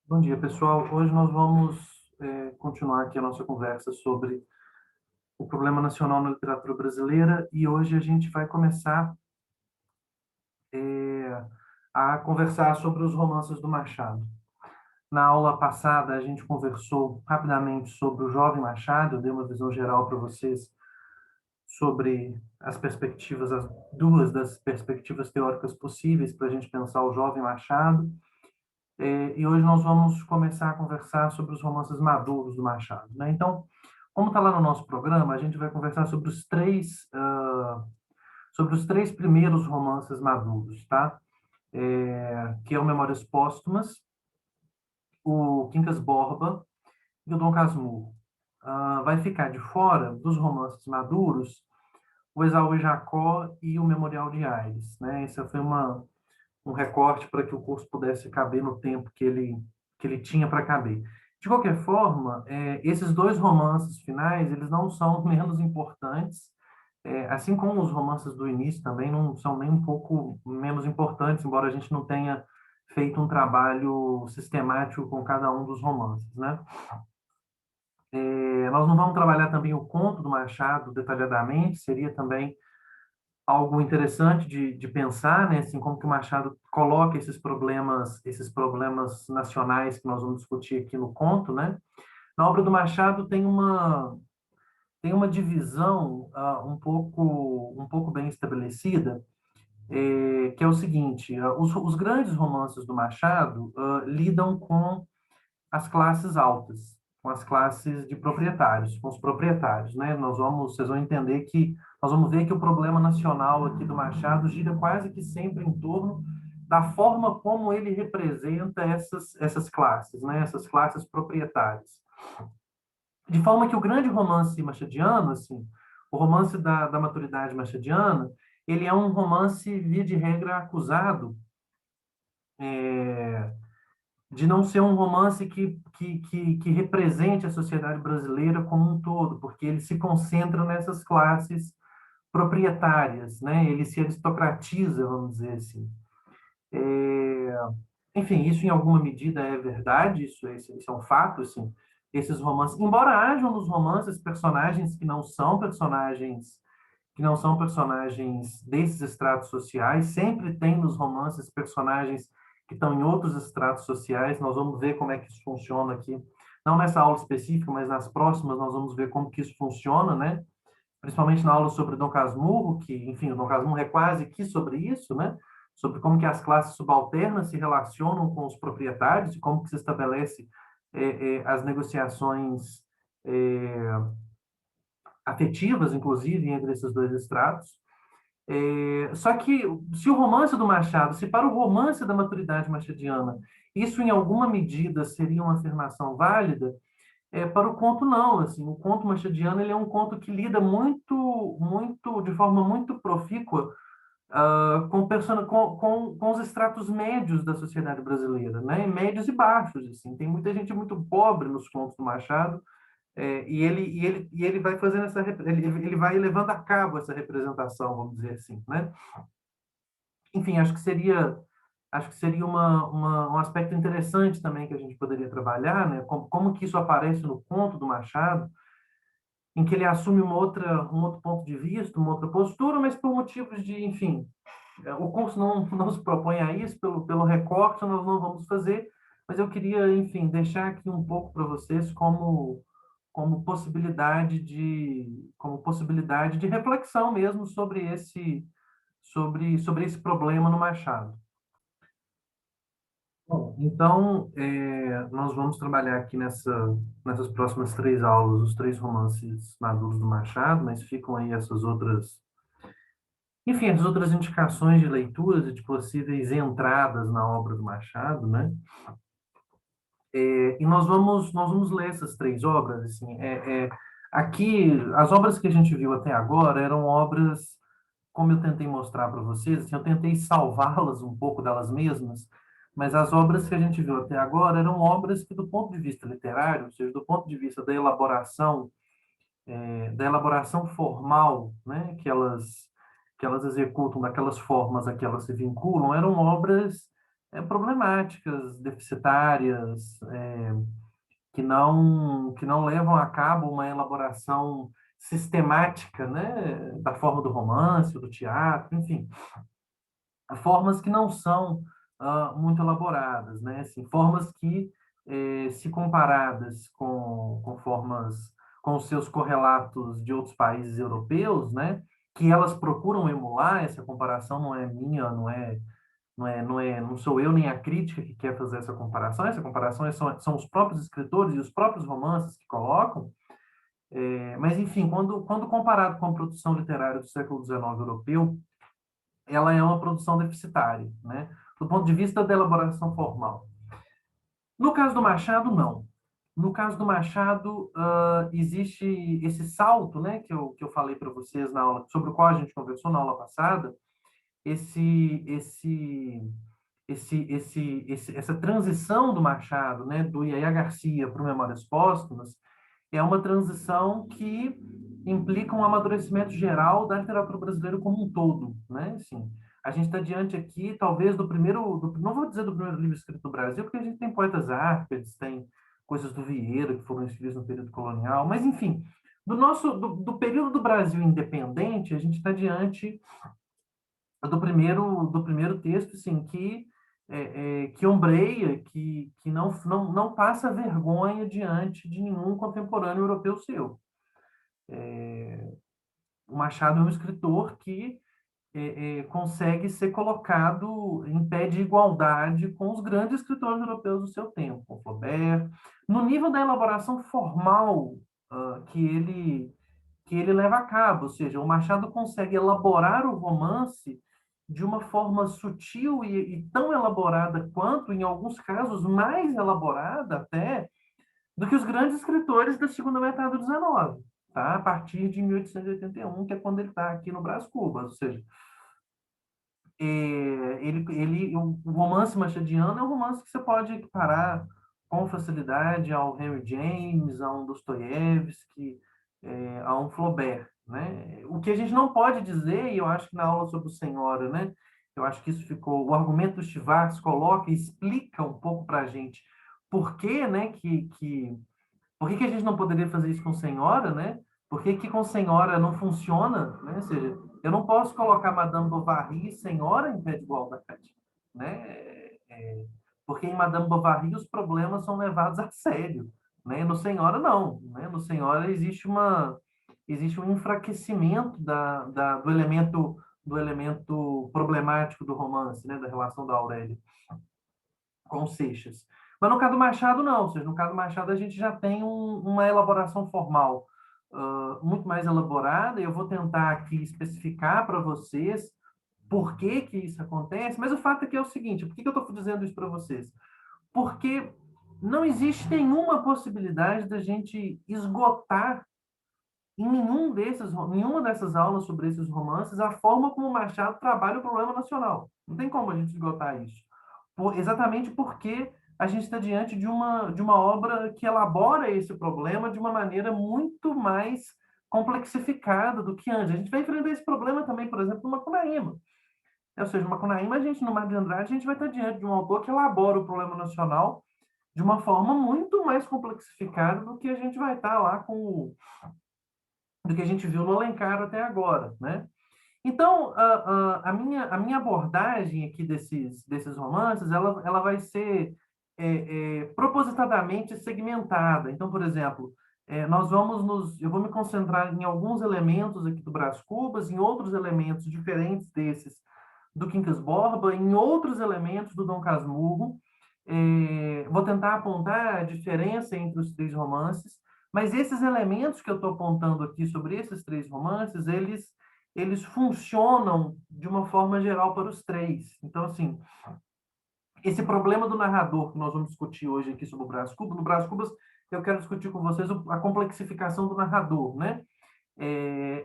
Bom dia, pessoal. Hoje nós vamos continuar aqui a nossa conversa sobre o problema nacional na literatura brasileira e hoje a gente vai começar eh, a conversar sobre os romances do Machado. Na aula passada a gente conversou rapidamente sobre o jovem Machado, eu dei uma visão geral para vocês sobre as perspectivas, as duas das perspectivas teóricas possíveis para a gente pensar o jovem Machado. E hoje nós vamos começar a conversar sobre os romances maduros do Machado, né? Então, como está lá no nosso programa, a gente vai conversar sobre os três primeiros romances maduros, tá? Que é o Memórias Póstumas, o Quincas Borba e o Dom Casmurro. Vai ficar de fora dos romances maduros o Esaú e Jacó e o Memorial de Aires, né? Essa foi um recorte para que o curso pudesse caber no tempo que ele tinha para caber. De qualquer forma, esses dois romances finais, eles não são menos importantes, assim como os romances do início também não são nem um pouco menos importantes, embora a gente não tenha feito um trabalho sistemático com cada um dos romances, né? Nós não vamos trabalhar também o conto do Machado detalhadamente, seria também algo interessante de pensar, né, assim, como que o Machado coloca esses problemas nacionais que nós vamos discutir aqui no conto, né? Na obra do Machado tem uma divisão um pouco bem estabelecida, que é o seguinte: os grandes romances do Machado lidam com as classes altas, com as classes de proprietários, com os proprietários, né? Vocês vão entender que nós vamos ver que o problema nacional aqui do Machado gira quase que sempre em torno da forma como ele representa essas classes, né? Essas classes proprietárias. De forma que o grande romance machadiano, assim, o romance da maturidade machadiana, ele é um romance, via de regra, acusado é, de não ser um romance que represente a sociedade brasileira como um todo, porque ele se concentra nessas classes proprietárias, né? Ele se aristocratiza, vamos dizer assim. Enfim, isso em alguma medida é verdade, isso é um fato, assim. Esses romances, embora hajam nos romances personagens que não são personagens desses estratos sociais, sempre tem nos romances personagens que estão em outros estratos sociais. Nós vamos ver como é que isso funciona aqui, não nessa aula específica, mas nas próximas nós vamos ver como que isso funciona, né? Principalmente na aula sobre Dom Casmurro, que, enfim, o Dom Casmurro é quase que sobre isso, né? Sobre como que as classes subalternas se relacionam com os proprietários e como que se estabelece as negociações afetivas, inclusive, entre esses dois estratos. Só que se o romance do Machado, se para o romance da maturidade machadiana, isso em alguma medida seria uma afirmação válida, para o conto não, assim, o conto machadiano ele é um conto que lida de forma muito profícua com os estratos médios da sociedade brasileira, né? Médios e baixos, assim. Tem muita gente muito pobre nos contos do Machado, e ele vai fazendo ele vai levando a cabo essa representação, vamos dizer assim, né? Enfim, acho que seria um aspecto interessante também que a gente poderia trabalhar, né? Como que isso aparece no conto do Machado, em que ele assume um outro ponto de vista, uma outra postura, mas por motivos de, enfim, o curso não se propõe a isso, pelo recorte nós não vamos fazer, mas eu queria, enfim, deixar aqui um pouco para vocês como possibilidade de reflexão mesmo sobre esse problema no Machado. Bom, então, nós vamos trabalhar aqui nessas próximas três aulas os três romances maduros do Machado, mas ficam aí enfim, as outras indicações de leituras e de possíveis entradas na obra do Machado, né? E nós vamos ler essas três obras, assim, aqui, as obras que a gente viu até agora eram obras, como eu tentei mostrar para vocês, assim, eu tentei salvá-las um pouco delas mesmas, mas as obras que a gente viu até agora eram obras que, do ponto de vista literário, ou seja, do ponto de vista da elaboração formal, né, que elas executam, daquelas formas a que elas se vinculam, eram obras problemáticas, deficitárias, que não levam a cabo uma elaboração sistemática, né, da forma do romance, do teatro, enfim, formas que não são muito elaboradas, né, assim, formas que, se comparadas com formas, com os seus correlatos de outros países europeus, né, que elas procuram emular. Essa comparação não é minha, não sou eu nem a crítica que quer fazer essa comparação. Essa comparação são os próprios escritores e os próprios romances que colocam. Mas, enfim, quando comparado com a produção literária do século XIX europeu, ela é uma produção deficitária, né? Do ponto de vista da elaboração formal. No caso do Machado, não. No caso do Machado, existe esse salto, né, que eu falei para vocês na aula, sobre o qual a gente conversou na aula passada, esse, esse, essa transição do Machado, né, do Yaya Garcia para o Memórias Póstumas, é uma transição que implica um amadurecimento geral da literatura brasileira como um todo, né? Assim, a gente está diante aqui, talvez, não vou dizer do primeiro livro escrito no Brasil, porque a gente tem poetas árcades, tem coisas do Vieira que foram escritas no período colonial, mas, enfim, do período do Brasil independente, a gente está diante do primeiro texto, assim, que ombreia, que não passa vergonha diante de nenhum contemporâneo europeu seu. O Machado é um escritor que consegue ser colocado em pé de igualdade com os grandes escritores europeus do seu tempo, com Flaubert, no nível da elaboração formal que ele leva a cabo, ou seja, o Machado consegue elaborar o romance de uma forma sutil e tão elaborada quanto, em alguns casos, mais elaborada até do que os grandes escritores da segunda metade do XIX, tá? A partir de 1881, que é quando ele está aqui no Brás Cubas, ou seja, o romance machadiano é um romance que você pode equiparar com facilidade ao Henry James, a um Dostoiévski, a um Flaubert, né? O que a gente não pode dizer, e eu acho que na aula sobre o Senhora, né? Eu acho que isso ficou, o argumento do Stivarts coloca e explica um pouco para a gente por que, né, por que que a gente não poderia fazer isso com Senhora, né? Por que que com Senhora não funciona, né? Ou seja, eu não posso colocar Madame Bovary e Senhora em pé de igualdade, né? Porque em Madame Bovary os problemas são levados a sério, né? No Senhora não, né? No Senhora existe um enfraquecimento do elemento problemático do romance, né? Da relação da Aurélia com Seixas. Mas no caso do Machado, não. Ou seja, no caso do Machado, a gente já tem uma elaboração formal muito mais elaborada. Eu vou tentar aqui especificar para vocês por que que isso acontece, mas o fato é que é o seguinte: por que que eu estou dizendo isso para vocês? Porque não existe nenhuma possibilidade da gente esgotar nenhuma dessas aulas sobre esses romances a forma como o Machado trabalha o problema nacional. Não tem como a gente esgotar isso. Exatamente porque a gente está diante de uma obra que elabora esse problema de uma maneira muito mais complexificada do que antes. A gente vai enfrentar esse problema também, por exemplo, no Macunaíma. Ou seja, no Macunaíma, no Mar de Andrade, a gente vai estar diante de um autor que elabora o problema nacional de uma forma muito mais complexificada do que a gente vai estar lá do que a gente viu no Alencar até agora, né? Então, a minha abordagem aqui desses romances, ela vai ser propositadamente segmentada. Então, por exemplo, eu vou me concentrar em alguns elementos aqui do Brás Cubas, em outros elementos diferentes desses do Quincas Borba, em outros elementos do Dom Casmurro. Vou tentar apontar a diferença entre os três romances, mas esses elementos que eu estou apontando aqui sobre esses três romances, eles funcionam de uma forma geral para os três. Então, assim, esse problema do narrador que nós vamos discutir hoje aqui sobre o Brás Cubas, no Brás Cubas eu quero discutir com vocês a complexificação do narrador, né?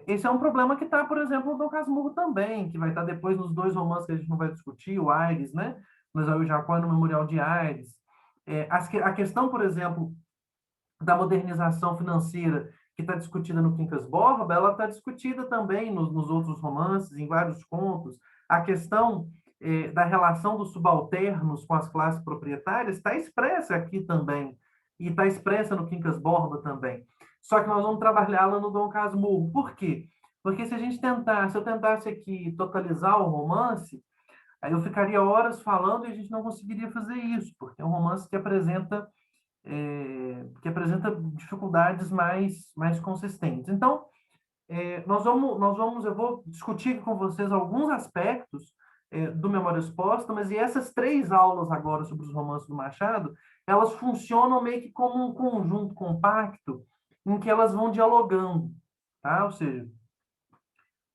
Esse é um problema que está, por exemplo, no Dom Casmurro também, que vai estar depois nos dois romances que a gente não vai discutir, o Aires, né? No Isaú Jacó e no Memorial de Aires. A questão, por exemplo, da modernização financeira que está discutida no Quincas Borba, ela está discutida também nos outros romances, em vários contos. A questão da relação dos subalternos com as classes proprietárias está expressa aqui também, e está expressa no Quincas Borba também. Só que nós vamos trabalhá-la no Dom Casmurro. Por quê? Porque se eu tentasse aqui totalizar o romance, aí eu ficaria horas falando e a gente não conseguiria fazer isso, porque é um romance que apresenta dificuldades mais consistentes. Então, eu vou discutir com vocês alguns aspectos do Memórias Póstumas, e essas 3 aulas agora sobre os romances do Machado, elas funcionam meio que como um conjunto compacto em que elas vão dialogando, tá? Ou seja,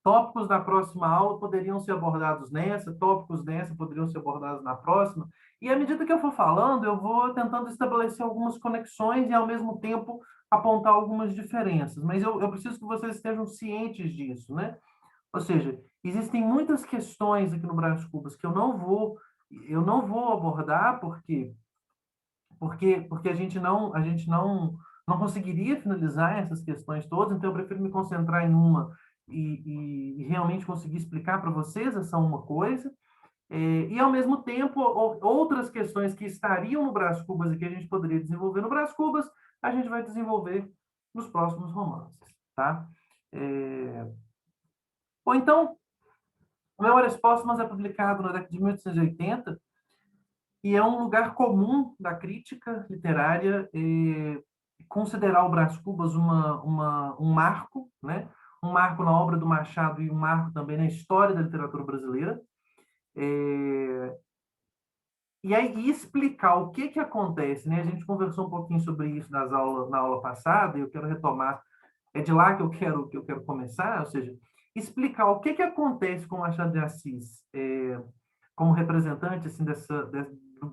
tópicos da próxima aula poderiam ser abordados nessa, tópicos nessa poderiam ser abordados na próxima, e à medida que eu for falando, eu vou tentando estabelecer algumas conexões e, ao mesmo tempo, apontar algumas diferenças. Mas eu preciso que vocês estejam cientes disso, né? Ou seja, existem muitas questões aqui no Brás Cubas que eu não vou abordar, porque a gente não conseguiria finalizar essas questões todas, então eu prefiro me concentrar em uma e realmente conseguir explicar para vocês essa uma coisa, e ao mesmo tempo outras questões que estariam no Brás Cubas e que a gente poderia desenvolver no Brás Cubas, a gente vai desenvolver nos próximos romances, tá? Ou então, Memórias Póstumas é publicado na década de 1880 e é um lugar comum da crítica literária considerar o Brás Cubas um marco, né? Um marco na obra do Machado e um marco também na história da literatura brasileira. E aí explicar o que acontece, né? A gente conversou um pouquinho sobre isso na aula passada, e eu quero retomar, é de lá que eu quero começar, ou seja, explicar o que acontece com o Machado de Assis, como representante assim,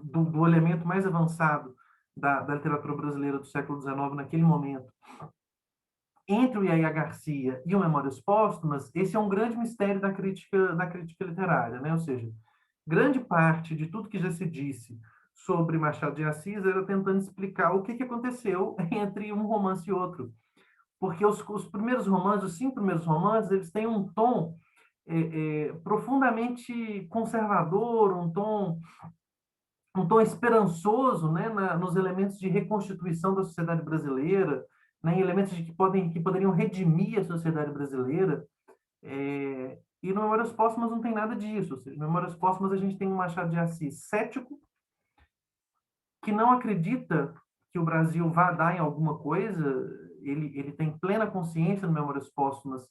do elemento mais avançado da literatura brasileira do século XIX naquele momento, entre o Yaya Garcia e o Memórias Póstumas. Esse é um grande mistério da crítica literária, né? Ou seja, grande parte de tudo que já se disse sobre Machado de Assis era tentando explicar o que aconteceu entre um romance e outro. Porque os primeiros romances, os 5 primeiros romances, eles têm um tom profundamente conservador, um tom esperançoso, né, nos elementos de reconstituição da sociedade brasileira, né, em elementos que poderiam redimir a sociedade brasileira. E no Memórias Póstumas não tem nada disso. Ou seja, no Memórias Póstumas a gente tem um Machado de Assis cético, que não acredita que o Brasil vá dar em alguma coisa. Ele tem plena consciência no Memórias Póstumas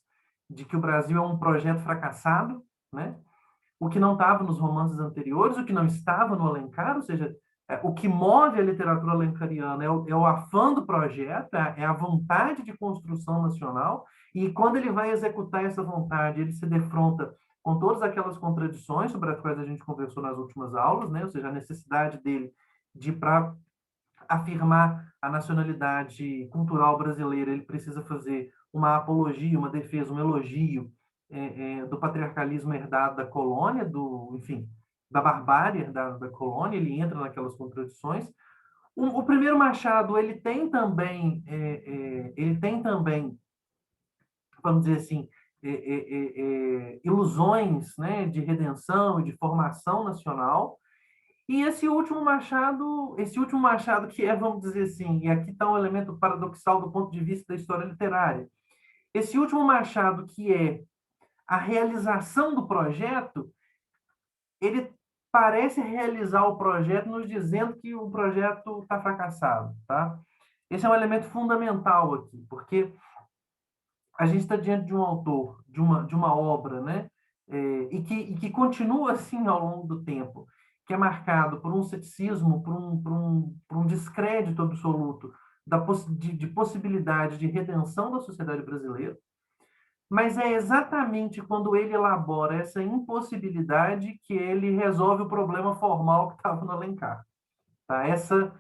de que o Brasil é um projeto fracassado, né? O que não estava nos romances anteriores, o que não estava no Alencar, ou seja, o que move a literatura alencariana é o afã do projeto, é a vontade de construção nacional, e quando ele vai executar essa vontade, ele se defronta com todas aquelas contradições sobre as quais a gente conversou nas últimas aulas, né? Ou seja, a necessidade dele de, para afirmar a nacionalidade cultural brasileira, ele precisa fazer uma apologia, uma defesa, um elogio do patriarcalismo herdado da colônia, enfim, da barbárie herdada da colônia. Ele entra naquelas contradições. O primeiro Machado, ele tem também, vamos dizer assim, ilusões, né, de redenção e de formação nacional. E esse último Machado que é, vamos dizer assim, e aqui está um elemento paradoxal do ponto de vista da história literária, esse último Machado que é a realização do projeto, ele parece realizar o projeto nos dizendo que o projeto está fracassado, tá? Esse é um elemento fundamental aqui, porque a gente está diante de um autor, de uma obra, né? E que continua assim ao longo do tempo, que é marcado por um ceticismo, por um descrédito absoluto de possibilidade de redenção da sociedade brasileira, mas é exatamente quando ele elabora essa impossibilidade que ele resolve o problema formal que estava no Alencar. Tá? Essa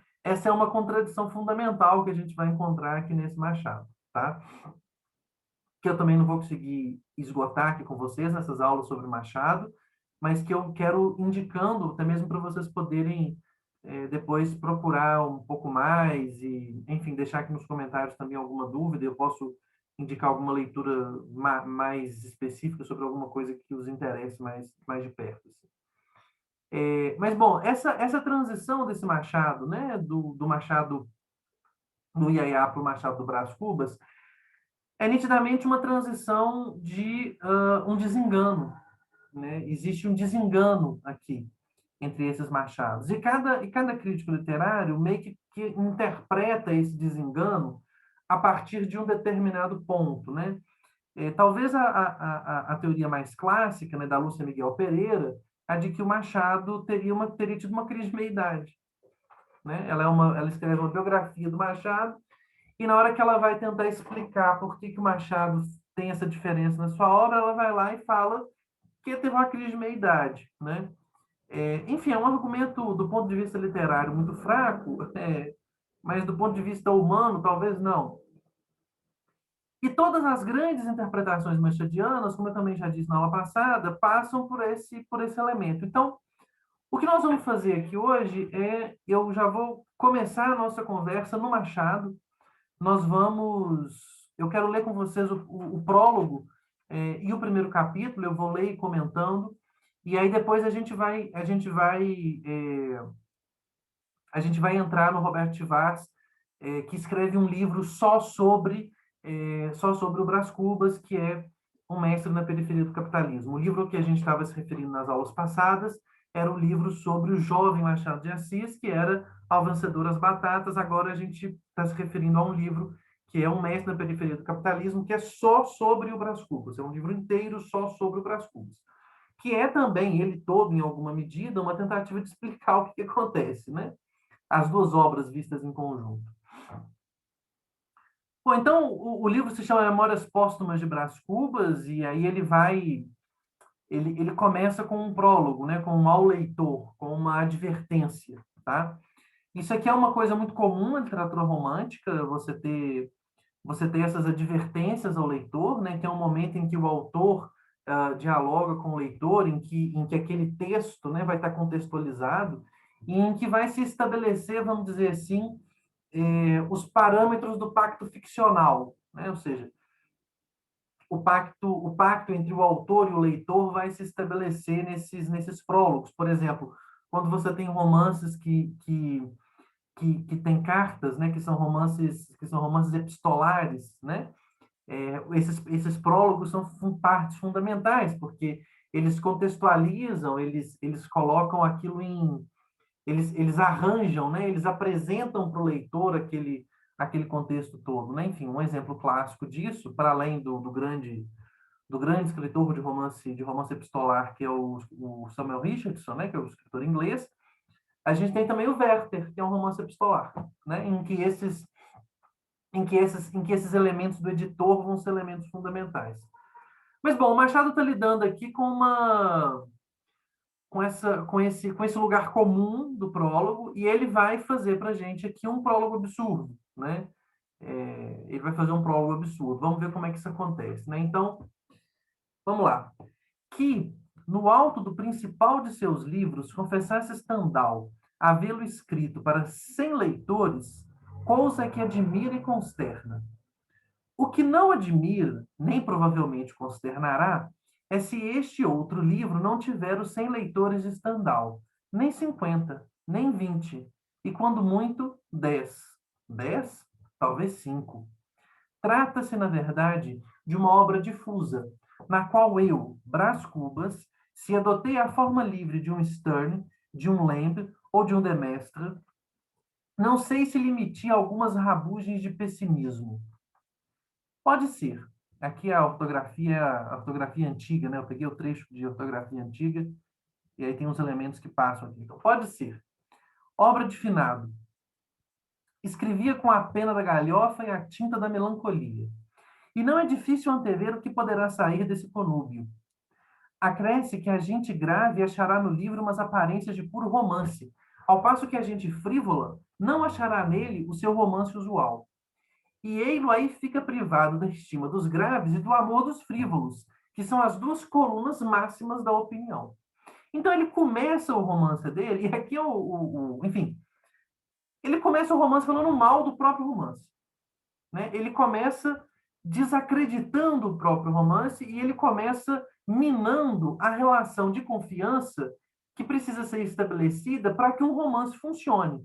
é uma contradição fundamental que a gente vai encontrar aqui nesse Machado. Tá? Que eu também não vou conseguir esgotar aqui com vocês nessas aulas sobre Machado, mas que eu quero indicando, até mesmo para vocês poderem depois procurar um pouco mais e, enfim, deixar aqui nos comentários também alguma dúvida. Eu posso indicar alguma leitura mais específica sobre alguma coisa que os interesse mais de perto. Assim. Mas, bom, essa transição desse Machado, né, do Machado do Iaiá para o Machado do Brás Cubas, é nitidamente uma transição de um desengano, né? Existe um desengano aqui entre esses Machados. E cada crítico literário meio que interpreta esse desengano a partir de um determinado ponto, né? Talvez a teoria mais clássica, né, da Lúcia Miguel Pereira, a de que o Machado teria tido uma crise de meia-idade, né? Ela escreve uma biografia do Machado e na hora que ela vai tentar explicar por que o Machado tem essa diferença na sua obra, ela vai lá e fala que teve uma crise de meia-idade, né? Enfim, é um argumento do ponto de vista literário muito fraco, mas do ponto de vista humano, talvez não. E todas as grandes interpretações machadianas, como eu também já disse na aula passada, passam por esse elemento. Então, o que nós vamos fazer aqui hoje eu já vou começar a nossa conversa no Machado. Eu quero ler com vocês o prólogo e o primeiro capítulo, eu vou ler e comentando, e aí depois a gente vai entrar no Roberto Tivars, que escreve um livro só sobre o Brás Cubas, que é um mestre na periferia do capitalismo. O livro que a gente estava se referindo nas aulas passadas era o livro sobre o jovem Machado de Assis, que era Ao Vencedor as Batatas. Agora a gente está se referindo a um livro que é um mestre na periferia do capitalismo, que é só sobre o Brás Cubas. É um livro inteiro só sobre o Brás Cubas, que é também, ele todo, em alguma medida, uma tentativa de explicar o que acontece, né? As duas obras vistas em conjunto. Bom, então, o livro se chama Memórias Póstumas de Brás Cubas, e aí ele começa com um prólogo, né, com um ao leitor, com uma advertência, tá? Isso aqui é uma coisa muito comum na literatura romântica, você ter essas advertências ao leitor, né, que é um momento em que o autor dialoga com o leitor, em que aquele texto, né, vai estar contextualizado, e em que vai se estabelecer, vamos dizer assim, os parâmetros do pacto ficcional, né? Ou seja, o pacto entre o autor e o leitor vai se estabelecer nesses prólogos. Por exemplo, quando você tem romances que têm cartas, né? Que são romances epistolares, né? Esses prólogos são partes fundamentais, porque eles contextualizam, eles colocam aquilo eles arranjam, né? Eles apresentam para o leitor aquele contexto todo, né? Enfim, um exemplo clássico disso, para além do grande escritor de romance epistolar, que é o Samuel Richardson, né? Que é o escritor inglês, a gente tem também o Werther, que é um romance epistolar, né? Em que esses elementos do editor vão ser elementos fundamentais. Mas, bom, o Machado está lidando aqui com esse lugar comum do prólogo, e ele vai fazer para a gente aqui um prólogo absurdo, né? Ele vai fazer um prólogo absurdo. Vamos ver como é que isso acontece, né? Então, vamos lá. Que, no alto do principal de seus livros, confessasse Stendhal havê-lo escrito para 100 leitores, coisa que admira e consterna. O que não admira, nem provavelmente consternará, é se este outro livro não tiver os 100 leitores de Stendhal, nem 50, nem 20, e quando muito, 10. 10? Talvez 5. Trata-se, na verdade, de uma obra difusa, na qual eu, Brás Cubas, se adotei a forma livre de um Sterne, de um Lamb ou de um Demestre, não sei se limite algumas rabugens de pessimismo. Pode ser. Aqui a ortografia antiga, né? Eu peguei o trecho de ortografia antiga e aí tem uns elementos que passam aqui. Então, pode ser. Obra de finado. Escrevia com a pena da galhofa e a tinta da melancolia. E não é difícil antever o que poderá sair desse conúbio. Acresce que a gente grave achará no livro umas aparências de puro romance, ao passo que a gente frívola não achará nele o seu romance usual. E ele aí fica privado da estima dos graves e do amor dos frívolos, que são as duas colunas máximas da opinião. Então ele começa o romance dele, e aqui enfim, ele começa o romance falando mal do próprio romance, né? Ele começa desacreditando o próprio romance e ele começa minando a relação de confiança que precisa ser estabelecida para que um romance funcione.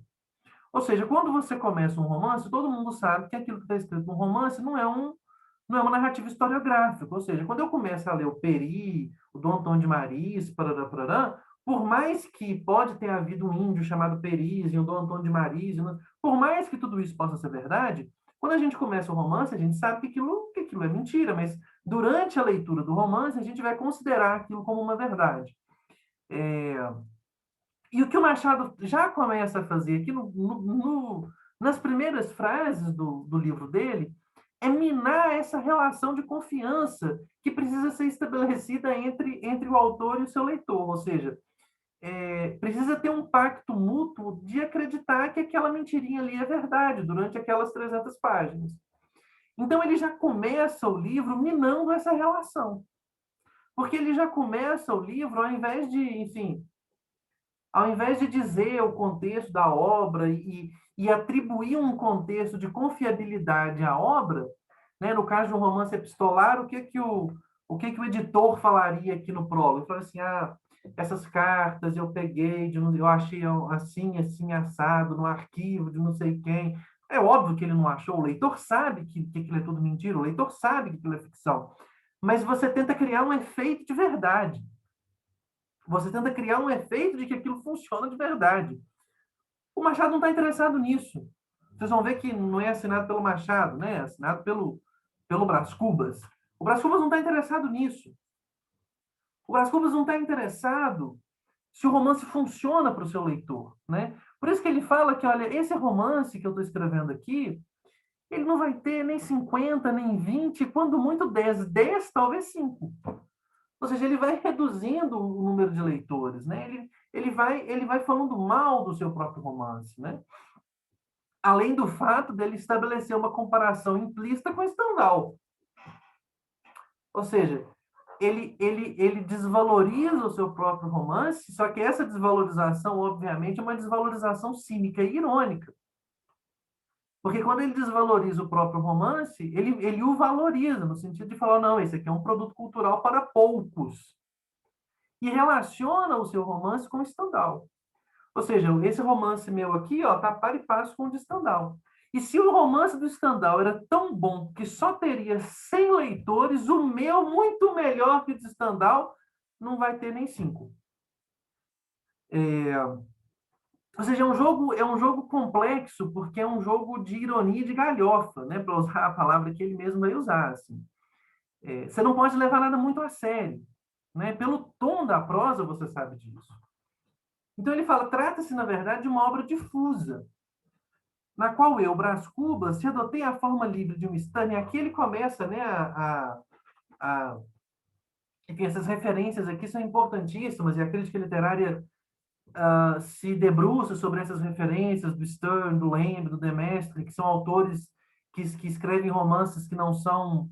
Ou seja, quando você começa um romance, todo mundo sabe que aquilo que está escrito no romance não é uma narrativa historiográfica. Ou seja, quando eu começo a ler o Peri, o Dom Antônio de Maris, parará, parará, por mais que pode ter havido um índio chamado Peris e um Dom Antônio de Maris, por mais que tudo isso possa ser verdade, quando a gente começa o romance, a gente sabe que aquilo é mentira, mas durante a leitura do romance, a gente vai considerar aquilo como uma verdade. É, e o que o Machado já começa a fazer aqui nas primeiras frases do livro dele é minar essa relação de confiança que precisa ser estabelecida entre o autor e o seu leitor. Ou seja, precisa ter um pacto mútuo de acreditar que aquela mentirinha ali é verdade durante aquelas 300 páginas. Então, ele já começa o livro minando essa relação. Porque ele já começa o livro, ao invés de, enfim, ao invés de dizer o contexto da obra e atribuir um contexto de confiabilidade à obra, né, no caso de um romance epistolar, o que que o editor falaria aqui no prólogo? Ele fala assim, essas cartas eu peguei, eu achei assim, assim, assado, no arquivo de não sei quem. É óbvio que ele não achou, o leitor sabe que aquilo é tudo mentira, o leitor sabe que aquilo é ficção. Mas você tenta criar um efeito de verdade. Você tenta criar um efeito de que aquilo funciona de verdade. O Machado não está interessado nisso. Vocês vão ver que não é assinado pelo Machado, né? É assinado pelo Brás Cubas. O Brás Cubas não está interessado nisso. O Brás Cubas não está interessado se o romance funciona para o seu leitor, né? Por isso que ele fala que, olha, esse romance que eu estou escrevendo aqui, ele não vai ter nem 50, nem 20, quando muito 10. 10, talvez 5. Ou seja, ele vai reduzindo o número de leitores, né? Ele vai falando mal do seu próprio romance, né? Além do fato dele estabelecer uma comparação implícita com Stendhal. Ou seja, ele desvaloriza o seu próprio romance, só que essa desvalorização, obviamente, é uma desvalorização cínica e irônica. Porque quando ele desvaloriza o próprio romance, ele o valoriza, no sentido de falar, não, esse aqui é um produto cultural para poucos. E relaciona o seu romance com Stendhal. Ou seja, esse romance meu aqui, ó, tá par e passo com o de Stendhal. E se o romance do Stendhal era tão bom que só teria 100 leitores, o meu, muito melhor que o de Stendhal, não vai ter nem 5. Ou seja, é um jogo complexo, porque é um jogo de ironia e de galhofa, né? Para usar a palavra que ele mesmo vai usar. Assim. Você não pode levar nada muito a sério. Né? Pelo tom da prosa, você sabe disso. Então ele fala, trata-se, na verdade, de uma obra difusa, na qual eu, Brás Cubas, se adotei a forma livre de um stand, e aqui ele começa, né, enfim, essas referências aqui são importantíssimas, e a crítica literária se debruça sobre essas referências do Stern, do Lamb, do Demestre, que são autores que escrevem romances que não estão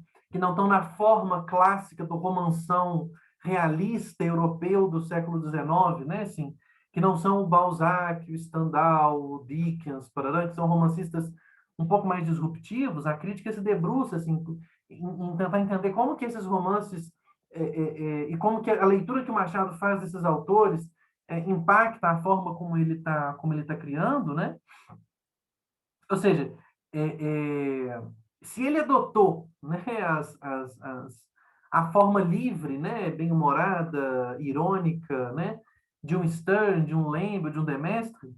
na forma clássica do romanção realista europeu do século XIX, né, assim, que não são o Balzac, o Stendhal, o Dickens, que são romancistas um pouco mais disruptivos. A crítica se debruça assim, em tentar entender como que esses romances e como que a leitura que o Machado faz desses autores impacta a forma como ele tá criando, né? Ou seja, é, é, se ele adotou, né, a forma livre, né, bem-humorada, irônica, né, de um Stern, de um Lamb, de um Demestre,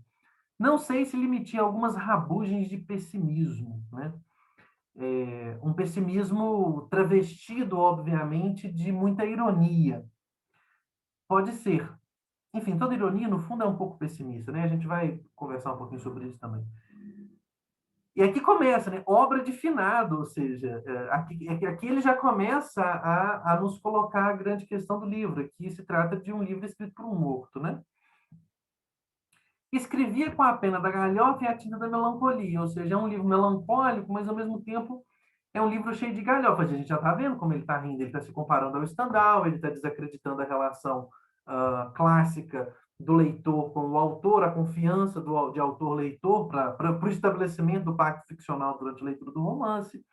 não sei se limitia algumas rabugens de pessimismo, né? Um pessimismo travestido, obviamente, de muita ironia. Pode ser. Enfim, toda ironia, no fundo, é um pouco pessimista, né? A gente vai conversar um pouquinho sobre isso também. E aqui começa, né? Obra de finado, ou seja, aqui ele já começa a nos colocar a grande questão do livro. Aqui se trata de um livro escrito por um morto, né? Escrevia com a pena da galhofa e a tinta da melancolia, ou seja, é um livro melancólico, mas ao mesmo tempo é um livro cheio de galhofa. A gente já está vendo como ele está rindo, ele está se comparando ao Stendhal, ele está desacreditando a relação clássica do leitor com o autor, a confiança de autor-leitor para o estabelecimento do pacto ficcional durante a leitura do romance.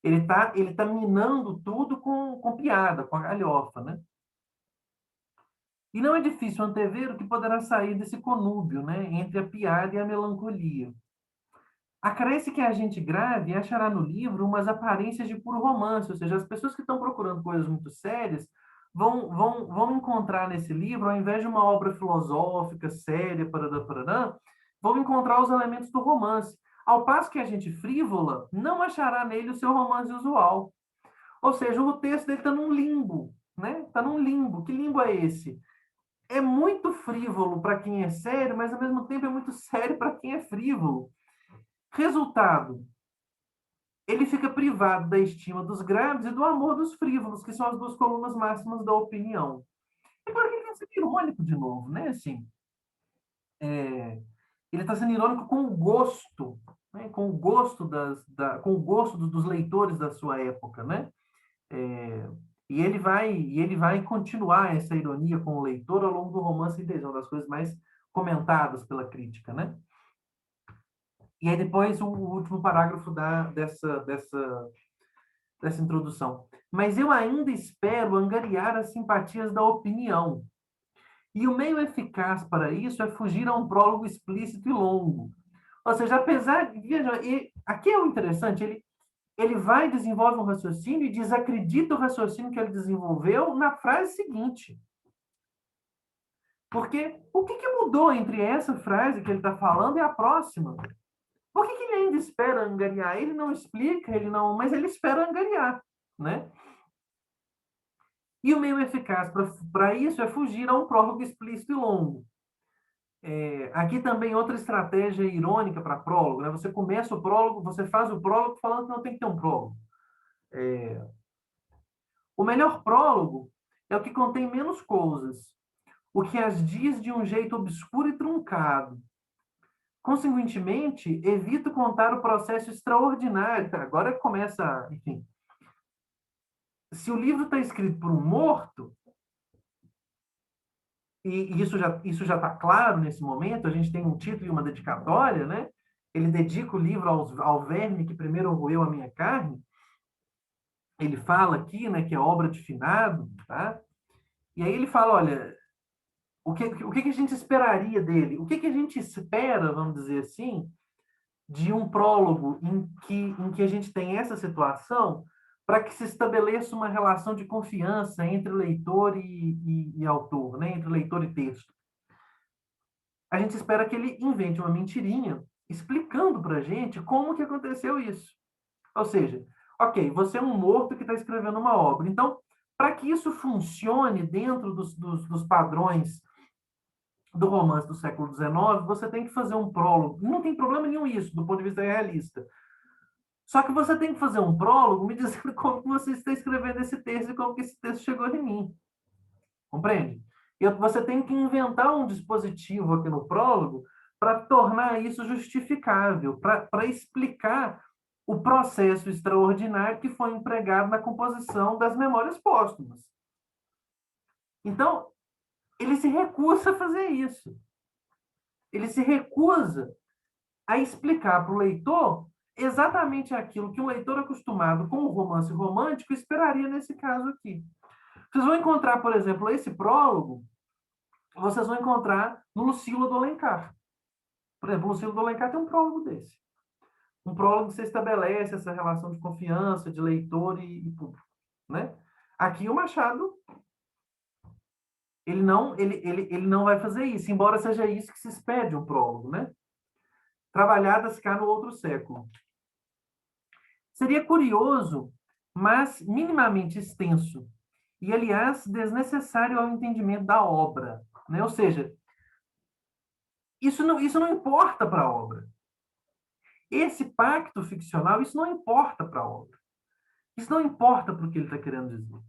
Ele tá minando tudo com piada, com a galhofa, né? E não é difícil antever o que poderá sair desse conúbio, né, entre a piada e a melancolia. Acresce que a gente grave achará no livro umas aparências de puro romance, ou seja, as pessoas que estão procurando coisas muito sérias vão encontrar nesse livro, ao invés de uma obra filosófica, séria, parará, parará, vão encontrar os elementos do romance. Ao passo que a gente frívola não achará nele o seu romance usual. Ou seja, o texto dele está num limbo, né? Está num limbo. Que limbo é esse? É muito frívolo para quem é sério, mas ao mesmo tempo é muito sério para quem é frívolo. Resultado, ele fica privado da estima dos grandes e do amor dos frívolos, que são as duas colunas máximas da opinião. É claro que ele está sendo irônico de novo, né? Assim, ele está sendo irônico com o gosto, né? Com o gosto com o gosto dos leitores da sua época, né? É, e ele vai continuar essa ironia com o leitor ao longo do romance inteiro, uma das coisas mais comentadas pela crítica, né? E aí depois o último parágrafo dessa introdução. Mas eu ainda espero angariar as simpatias da opinião. E o meio eficaz para isso é fugir a um prólogo explícito e longo. Ou seja, apesar de. Veja, aqui é o interessante, ele vai, desenvolve um raciocínio e desacredita o raciocínio que ele desenvolveu na frase seguinte. Porque o que mudou entre essa frase que ele está falando e a próxima? Por que ele ainda espera angariar? Ele não explica, ele não, mas ele espera angariar, né? E o meio eficaz para isso é fugir a um prólogo explícito e longo. Aqui também outra estratégia irônica para prólogo, né? Você começa o prólogo, você faz o prólogo falando que não tem que ter um prólogo. O melhor prólogo é o que contém menos coisas, o que as diz de um jeito obscuro e truncado. Consequentemente, evito contar o processo extraordinário. Agora começa, enfim. Se o livro está escrito por um morto, e isso já está claro nesse momento, a gente tem um título e uma dedicatória, né? Ele dedica o livro ao verme que primeiro roeu a minha carne. Ele fala aqui, né, que é obra de finado, tá? E aí ele fala, olha, o que a gente esperaria dele? O que a gente espera, vamos dizer assim, de um prólogo em que a gente tem essa situação para que se estabeleça uma relação de confiança entre leitor e autor, né? Entre leitor e texto. A gente espera que ele invente uma mentirinha explicando para a gente como que aconteceu isso. Ou seja, ok, você é um morto que está escrevendo uma obra. Então, para que isso funcione dentro dos padrões do romance do século XIX, você tem que fazer um prólogo. Não tem problema nenhum isso, do ponto de vista realista. Só que você tem que fazer um prólogo me dizendo como você está escrevendo esse texto e como que esse texto chegou em mim. Compreende? E você tem que inventar um dispositivo aqui no prólogo para tornar isso justificável, para explicar o processo extraordinário que foi empregado na composição das memórias póstumas. Então, ele se recusa a fazer isso. Ele se recusa a explicar para o leitor exatamente aquilo que um leitor acostumado com o romance romântico esperaria nesse caso aqui. Vocês vão encontrar, por exemplo, esse prólogo, vocês vão encontrar no Lucília do Alencar. Por exemplo, o Lucília do Alencar tem um prólogo desse. Um prólogo que você estabelece essa relação de confiança de leitor e público, né? Aqui o Machado, ele não vai fazer isso, embora seja isso que se espera de um prólogo, né? Trabalhadas cá no outro século. Seria curioso, mas minimamente extenso, e, aliás, desnecessário ao entendimento da obra, né? Ou seja, isso não importa para a obra. Esse pacto ficcional, isso não importa para a obra. Isso não importa para o que ele está querendo dizer.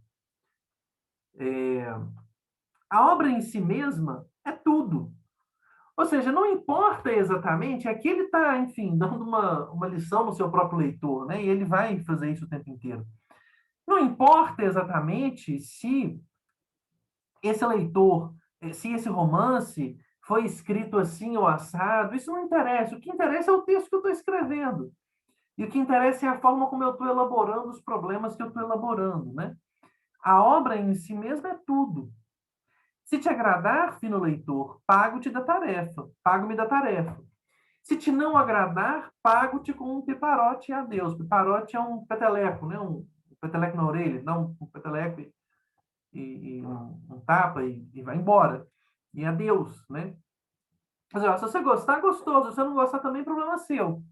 A obra em si mesma é tudo. Ou seja, não importa exatamente, aqui ele está, enfim, dando uma lição no seu próprio leitor, né? E ele vai fazer isso o tempo inteiro. Não importa exatamente se esse leitor, se esse romance foi escrito assim ou assado, isso não interessa. O que interessa é o texto que eu estou escrevendo. E o que interessa é a forma como eu estou elaborando os problemas que eu estou elaborando, né? A obra em si mesma é tudo. Se te agradar, fino leitor, pago-te da tarefa, pago-me da tarefa. Se te não agradar, pago-te com um piparote a Deus. Piparote é um peteleco, né? Um peteleco na orelha, dá um peteleco e um tapa e vai embora. E adeus, né? Mas, ó, se você gostar, gostoso. Se você não gostar, também problema seu.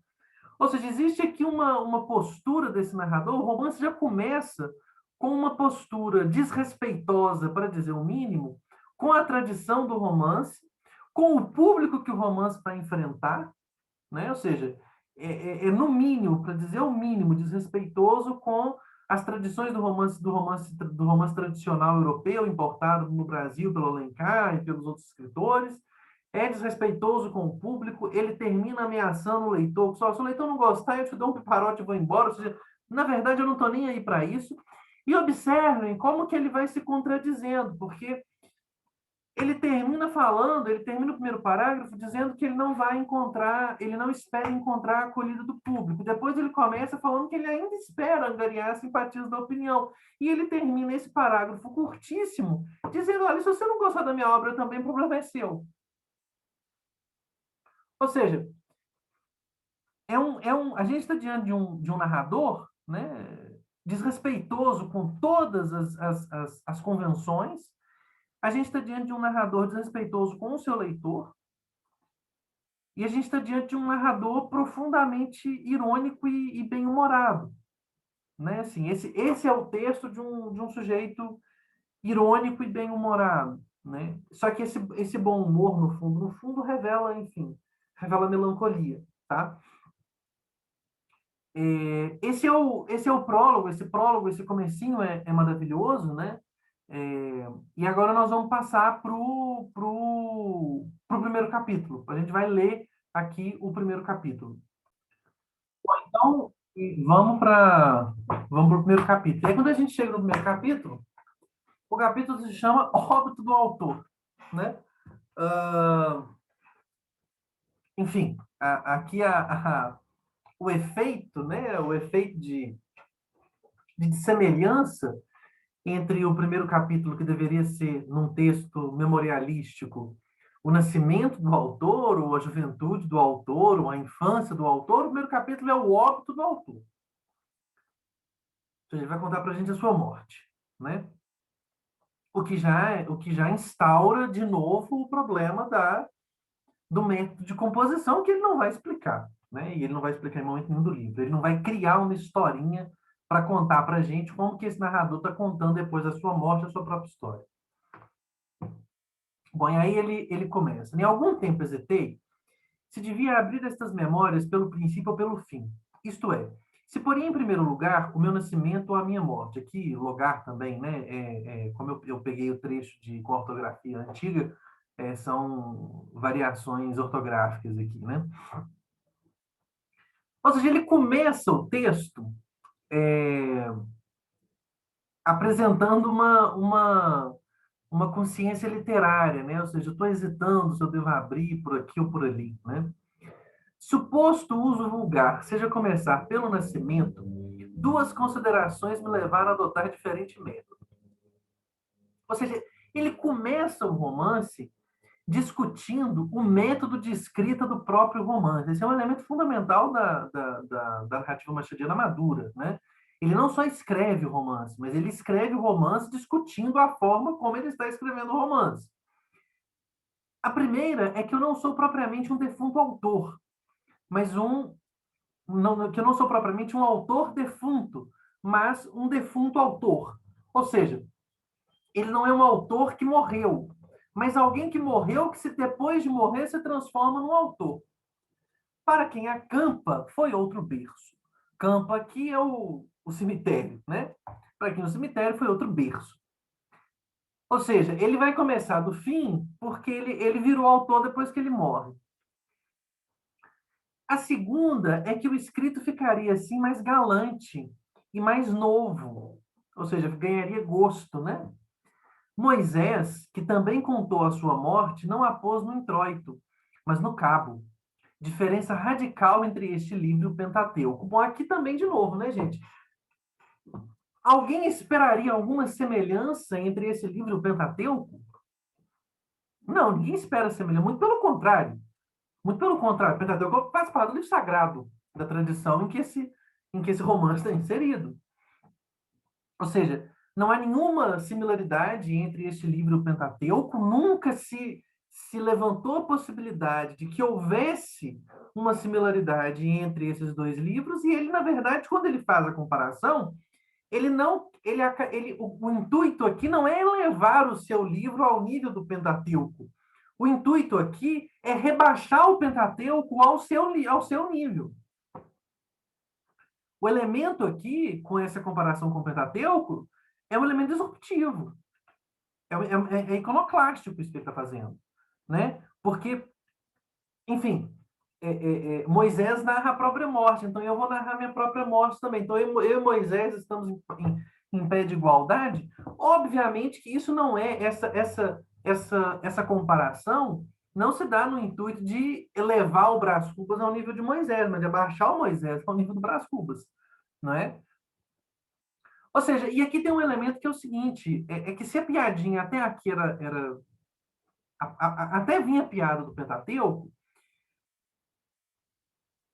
Ou seja, existe aqui uma postura desse narrador. O romance já começa com uma postura desrespeitosa, para dizer o mínimo, com a tradição do romance, com o público que o romance vai enfrentar, né? Ou seja, no mínimo, para dizer o mínimo, desrespeitoso com as tradições do romance tradicional europeu, importado no Brasil pelo Alencar e pelos outros escritores. É desrespeitoso com o público, ele termina ameaçando o leitor, só se o leitor não gostar, eu te dou um piparote e vou embora. Ou seja, na verdade, eu não estou nem aí para isso. E observem como que ele vai se contradizendo, porque ele termina o primeiro parágrafo dizendo que ele não vai encontrar, ele não espera encontrar a acolhida do público. Depois ele começa falando que ele ainda espera angariar as simpatias da opinião. E ele termina esse parágrafo curtíssimo dizendo: olha, se você não gostar da minha obra também, o problema é seu. Ou seja, a gente está diante de um narrador, né, desrespeitoso com todas as convenções. A gente está diante de um narrador desrespeitoso com o seu leitor. E a gente está diante de um narrador profundamente irônico e bem-humorado. Né? Assim, esse é o texto de um sujeito irônico e bem-humorado. Né? Só que esse bom humor, no fundo, revela, enfim, revela melancolia. Tá? Esse é o prólogo, esse comecinho é maravilhoso, né? E agora nós vamos passar pro primeiro capítulo. A gente vai ler aqui o primeiro capítulo. Então, vamos para o primeiro capítulo. E aí, quando a gente chega no primeiro capítulo, o capítulo se chama Óbito do Autor, né? Ah, enfim, aqui o efeito, né? O efeito de semelhança entre o primeiro capítulo, que deveria ser, num texto memorialístico, o nascimento do autor, ou a juventude do autor, ou a infância do autor. O primeiro capítulo é o óbito do autor. Então, ele vai contar para a gente a sua morte, né? O que já instaura de novo o problema do método de composição, que ele não vai explicar, né? E ele não vai explicar em momento nenhum do livro. Ele não vai criar uma historinha para contar para a gente como que esse narrador está contando depois da sua morte a sua própria história. Bom, e aí ele começa. Em algum tempo hesitei se devia abrir estas memórias pelo princípio ou pelo fim. Isto é, se poria em primeiro lugar o meu nascimento ou a minha morte. Aqui, lugar também, né? Como eu peguei o trecho com ortografia antiga, são variações ortográficas aqui, né? Ou seja, ele começa o texto é, apresentando uma consciência literária, né? Ou seja, eu estou hesitando se eu devo abrir por aqui ou por ali, né? Suposto uso vulgar, seja começar pelo nascimento, duas considerações me levaram a adotar diferente método. Ou seja, ele começa o romance discutindo o método de escrita do próprio romance. Esse é um elemento fundamental da narrativa machadiana madura, né? Ele não só escreve o romance, mas ele escreve o romance discutindo a forma como ele está escrevendo o romance. A primeira é que eu não sou propriamente um defunto autor, mas que eu não sou propriamente um autor defunto, mas um defunto autor. Ou seja, ele não é um autor que morreu, mas alguém que morreu, que depois de morrer se transforma num autor. Para quem acampa, foi outro berço. Campa aqui é o cemitério, né? Para quem o cemitério foi outro berço. Ou seja, ele vai começar do fim porque ele virou autor depois que ele morre. A segunda é que o escrito ficaria assim mais galante e mais novo, ou seja, ganharia gosto, né? Moisés, que também contou a sua morte, não a pôs no introito, mas no cabo. Diferença radical entre este livro e o Pentateuco. Bom, aqui também de novo, né, gente? Alguém esperaria alguma semelhança entre esse livro e o Pentateuco? Não, ninguém espera semelhante. Muito pelo contrário. Muito pelo contrário. O Pentateuco faz parte do livro sagrado da tradição em que esse romance está inserido. Ou seja, não há nenhuma similaridade entre este livro e o Pentateuco. Nunca se levantou a possibilidade de que houvesse uma similaridade entre esses dois livros. E ele, na verdade, quando ele faz a comparação, ele não, ele, o intuito aqui não é elevar o seu livro ao nível do Pentateuco. O intuito aqui é rebaixar o Pentateuco ao seu nível. O elemento aqui, com essa comparação com o Pentateuco, é um elemento disruptivo. É iconoclástico isso que ele está fazendo. Né? Porque, enfim, Moisés narra a própria morte, então eu vou narrar minha própria morte também. Então eu e Moisés estamos em pé de igualdade. Obviamente que isso não é essa comparação não se dá no intuito de elevar o Brás Cubas ao nível de Moisés, mas de abaixar o Moisés ao nível do Brás Cubas, não é? Ou seja, e aqui tem um elemento que é o seguinte, é que se a piadinha até aqui era até vinha a piada do Pentateuco,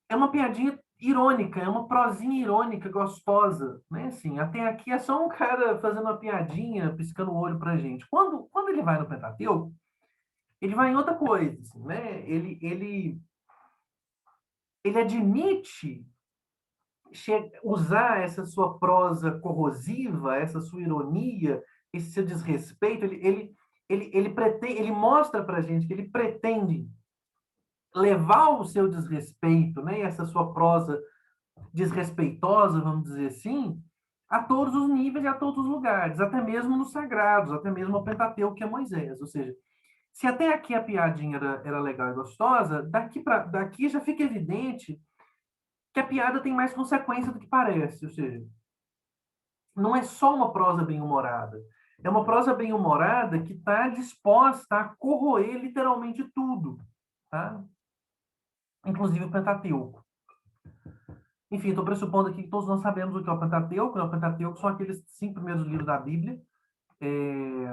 é uma piadinha irônica, é uma prosinha irônica, gostosa, né? Assim, até aqui é só um cara fazendo uma piadinha, piscando o olho pra gente. Quando ele vai no Pentateuco, ele vai em outra coisa, assim, né? Ele admite usar essa sua prosa corrosiva, essa sua ironia, esse seu desrespeito, ele mostra pra gente que ele pretende levar o seu desrespeito, né? Essa sua prosa desrespeitosa, vamos dizer assim, a todos os níveis e a todos os lugares, até mesmo nos sagrados, até mesmo ao Pentateuco, que é Moisés. Ou seja, se até aqui a piadinha era legal e gostosa, daqui já fica evidente que a piada tem mais consequência do que parece. Ou seja, não é só uma prosa bem-humorada. É uma prosa bem-humorada que está disposta a corroer literalmente tudo, tá? Inclusive o Pentateuco. Enfim, estou pressupondo aqui que todos nós sabemos o que é o Pentateuco. Né? O Pentateuco são aqueles 5 primeiros livros da Bíblia, que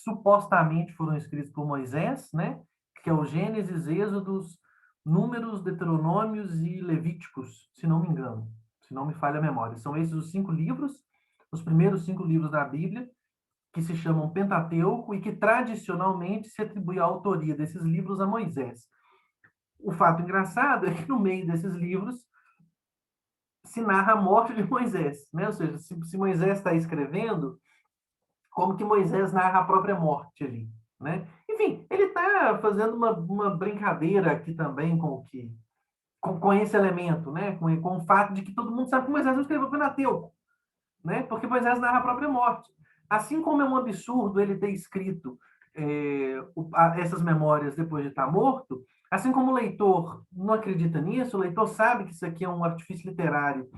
supostamente foram escritos por Moisés, né? Que é o Gênesis, Êxodos, Números, Deuteronômios e Levíticos, se não me engano, se não me falha a memória. São esses os 5 livros, os primeiros 5 livros da Bíblia, que se chamam Pentateuco e que tradicionalmente se atribui a autoria desses livros a Moisés. O fato engraçado é que no meio desses livros se narra a morte de Moisés, né? Ou seja, se Moisés está escrevendo, como que Moisés narra a própria morte ali, né? Enfim, ele está fazendo uma brincadeira aqui também com esse elemento, né? Com o fato de que todo mundo sabe que Moisés não escreveu o Pentateuco, né? Porque Moisés narra a própria morte. Assim como é um absurdo ele ter escrito essas memórias depois de estar morto, assim como o leitor não acredita nisso, o leitor sabe que isso aqui é um artifício literário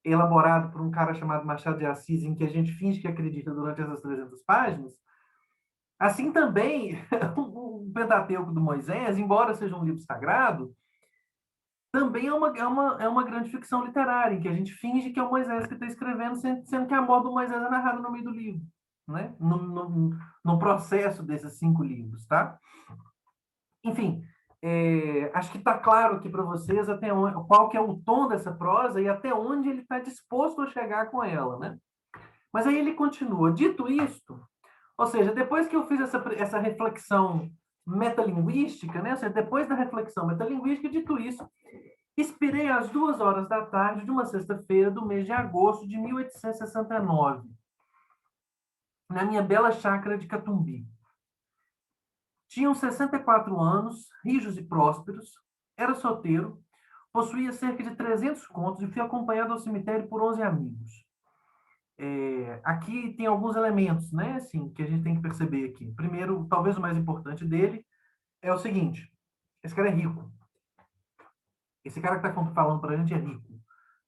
elaborado por um cara chamado Machado de Assis, em que a gente finge que acredita durante essas 300 páginas, assim também o Pentateuco do Moisés, embora seja um livro sagrado, também é uma grande ficção literária, em que a gente finge que é o Moisés que está escrevendo, sendo que a morte do Moisés é narrada no meio do livro, né? No processo desses 5 livros, tá? Enfim, acho que está claro aqui para vocês até onde, qual que é o tom dessa prosa e até onde ele está disposto a chegar com ela, né? Mas aí ele continua, dito isto, ou seja, depois que eu fiz essa reflexão metalinguística, né? Ou seja, depois da reflexão metalinguística, dito isso, expirei às 2 horas da tarde de uma sexta-feira do mês de agosto de 1869, na minha bela chácara de Catumbi. Tinha 64 anos, rijos e prósperos, era solteiro, possuía cerca de 300 contos e fui acompanhado ao cemitério por 11 amigos. Aqui tem alguns elementos, né, assim, que a gente tem que perceber aqui. Primeiro, talvez o mais importante dele, é o seguinte: esse cara é rico. Esse cara que está falando para a gente é rico,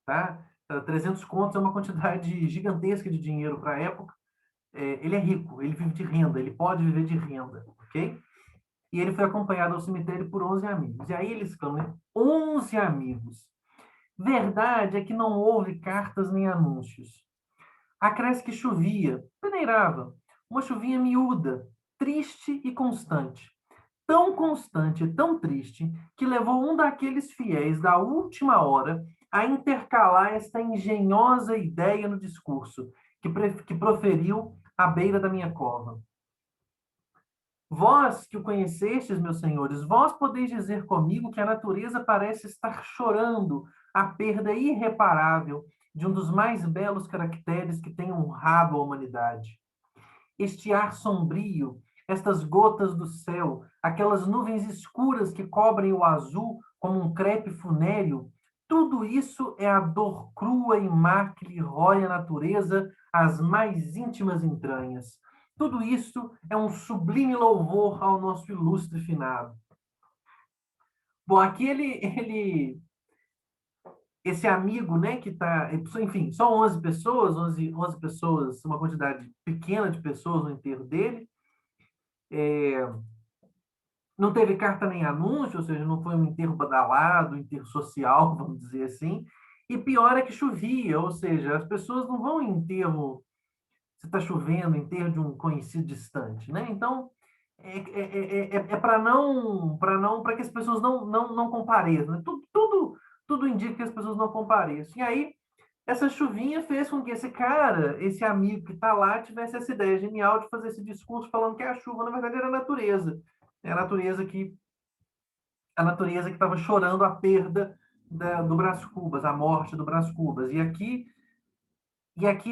tá? 300 contos é uma quantidade gigantesca de dinheiro para a época. Ele é rico, ele vive de renda, ele pode viver de renda, ok? E ele foi acompanhado ao cemitério por 11 amigos. E aí eles falam, 11 amigos. Verdade é que não houve cartas nem anúncios. Acresce que chovia, peneirava, uma chuvinha miúda, triste e constante. Tão constante e tão triste que levou um daqueles fiéis da última hora a intercalar esta engenhosa ideia no discurso que proferiu à beira da minha cova. Vós que o conhecestes, meus senhores, vós podeis dizer comigo que a natureza parece estar chorando a perda irreparável de um dos mais belos caracteres que tem honrado a humanidade. Este ar sombrio, estas gotas do céu, aquelas nuvens escuras que cobrem o azul como um crepe funéreo, tudo isso é a dor crua e má que lhe rói a natureza às mais íntimas entranhas. Tudo isso é um sublime louvor ao nosso ilustre finado. Bom, aqui esse amigo, né, que está, enfim, só 11 pessoas, 11 pessoas, uma quantidade pequena de pessoas no enterro dele. Não teve carta nem anúncio, ou seja, não foi um enterro badalado, um enterro social, vamos dizer assim. E pior é que chovia, ou seja, as pessoas não vão em enterro, se está chovendo, enterro de um conhecido distante, né? Então, é para que as pessoas não compareçam, né? Tudo indica que as pessoas não compareçam. E aí, essa chuvinha fez com que esse cara, esse amigo que está lá, tivesse essa ideia genial de fazer esse discurso falando que a chuva, na verdade, era a natureza. É a natureza que estava chorando a perda do Brás Cubas, a morte do Brás Cubas. E aqui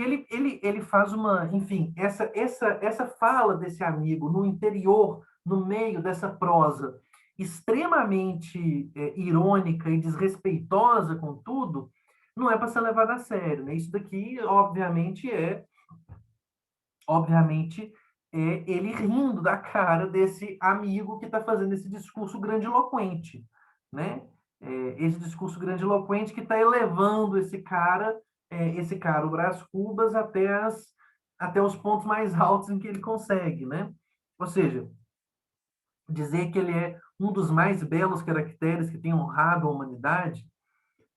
ele faz uma, enfim, essa fala desse amigo no interior, no meio dessa prosa extremamente irônica e desrespeitosa com tudo, não é para ser levado a sério, né? Isso daqui, obviamente, é ele rindo da cara desse amigo que está fazendo esse discurso grandiloquente, né? Esse discurso grandiloquente que está elevando o Brás Cubas, até os pontos mais altos em que ele consegue, né? Ou seja, dizer que ele é um dos mais belos caracteres que tem honrado a humanidade,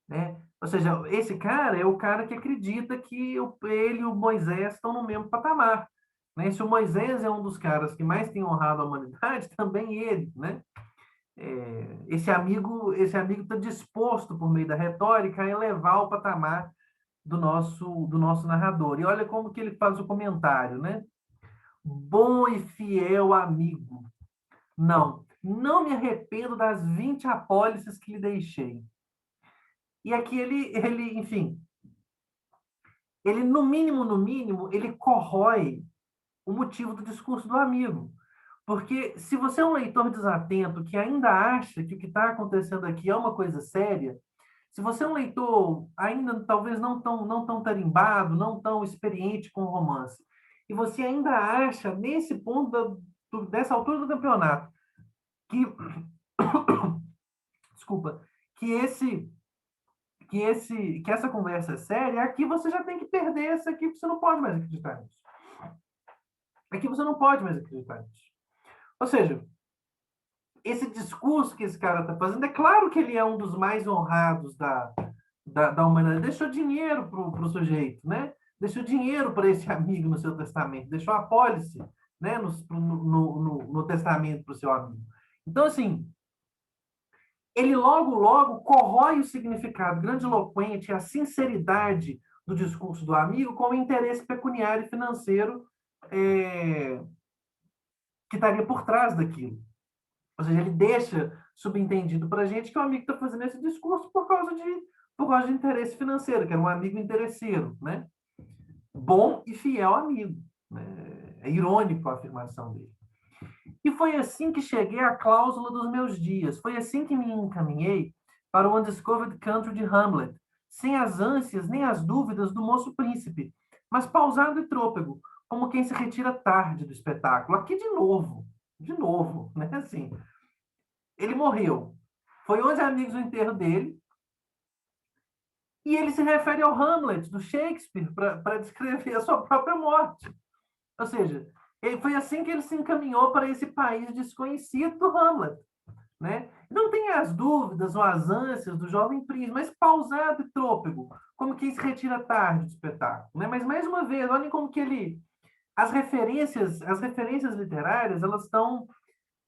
né? Ou seja, esse cara é o cara que acredita que ele e o Moisés estão no mesmo patamar, né? Se o Moisés é um dos caras que mais tem honrado a humanidade, também ele, né? Esse amigo está disposto, por meio da retórica, a elevar o patamar do nosso narrador. E olha como que ele faz o comentário, né? Bom e fiel amigo, não me arrependo das 20 apólices que lhe deixei. E aqui enfim, ele, no mínimo, ele corrói o motivo do discurso do amigo. Porque se você é um leitor desatento que ainda acha que o que está acontecendo aqui é uma coisa séria, se você é um leitor ainda talvez não tão tarimbado, não tão experiente com romance, e você ainda acha, nesse ponto, dessa altura do campeonato, que, desculpa, que essa conversa é séria, aqui você já tem que perder essa aqui, você não pode mais acreditar nisso. Aqui você não pode mais acreditar nisso. Ou seja, esse discurso que esse cara está fazendo, é claro que ele é um dos mais honrados da humanidade. Deixou dinheiro para o sujeito, né? Deixou dinheiro para esse amigo no seu testamento, deixou a apólice, né, no testamento para o seu amigo. Então, assim, ele logo corrói o significado grandiloquente, a sinceridade do discurso do amigo com o interesse pecuniário e financeiro que estaria por trás daquilo. Ou seja, ele deixa subentendido para a gente que o amigo está fazendo esse discurso por causa de interesse financeiro, que era um amigo interesseiro, né? Bom e fiel amigo. Né? É irônico a afirmação dele. E foi assim que cheguei à cláusula dos meus dias. Foi assim que me encaminhei para o Undiscovered Country de Hamlet, sem as ânsias nem as dúvidas do moço príncipe, mas pausado e trôpego, como quem se retira tarde do espetáculo. Aqui de novo, né? Assim, ele morreu. Foi 11 amigos no enterro dele, e ele se refere ao Hamlet, do Shakespeare, para descrever a sua própria morte. Ou seja, foi assim que ele se encaminhou para esse país desconhecido do Hamlet. Né? Não tem as dúvidas ou as ânsias do jovem príncipe, mas pausado e trôpego, como quem se retira tarde do espetáculo. Né? Mas, mais uma vez, olhem como que ele as referências literárias, elas estão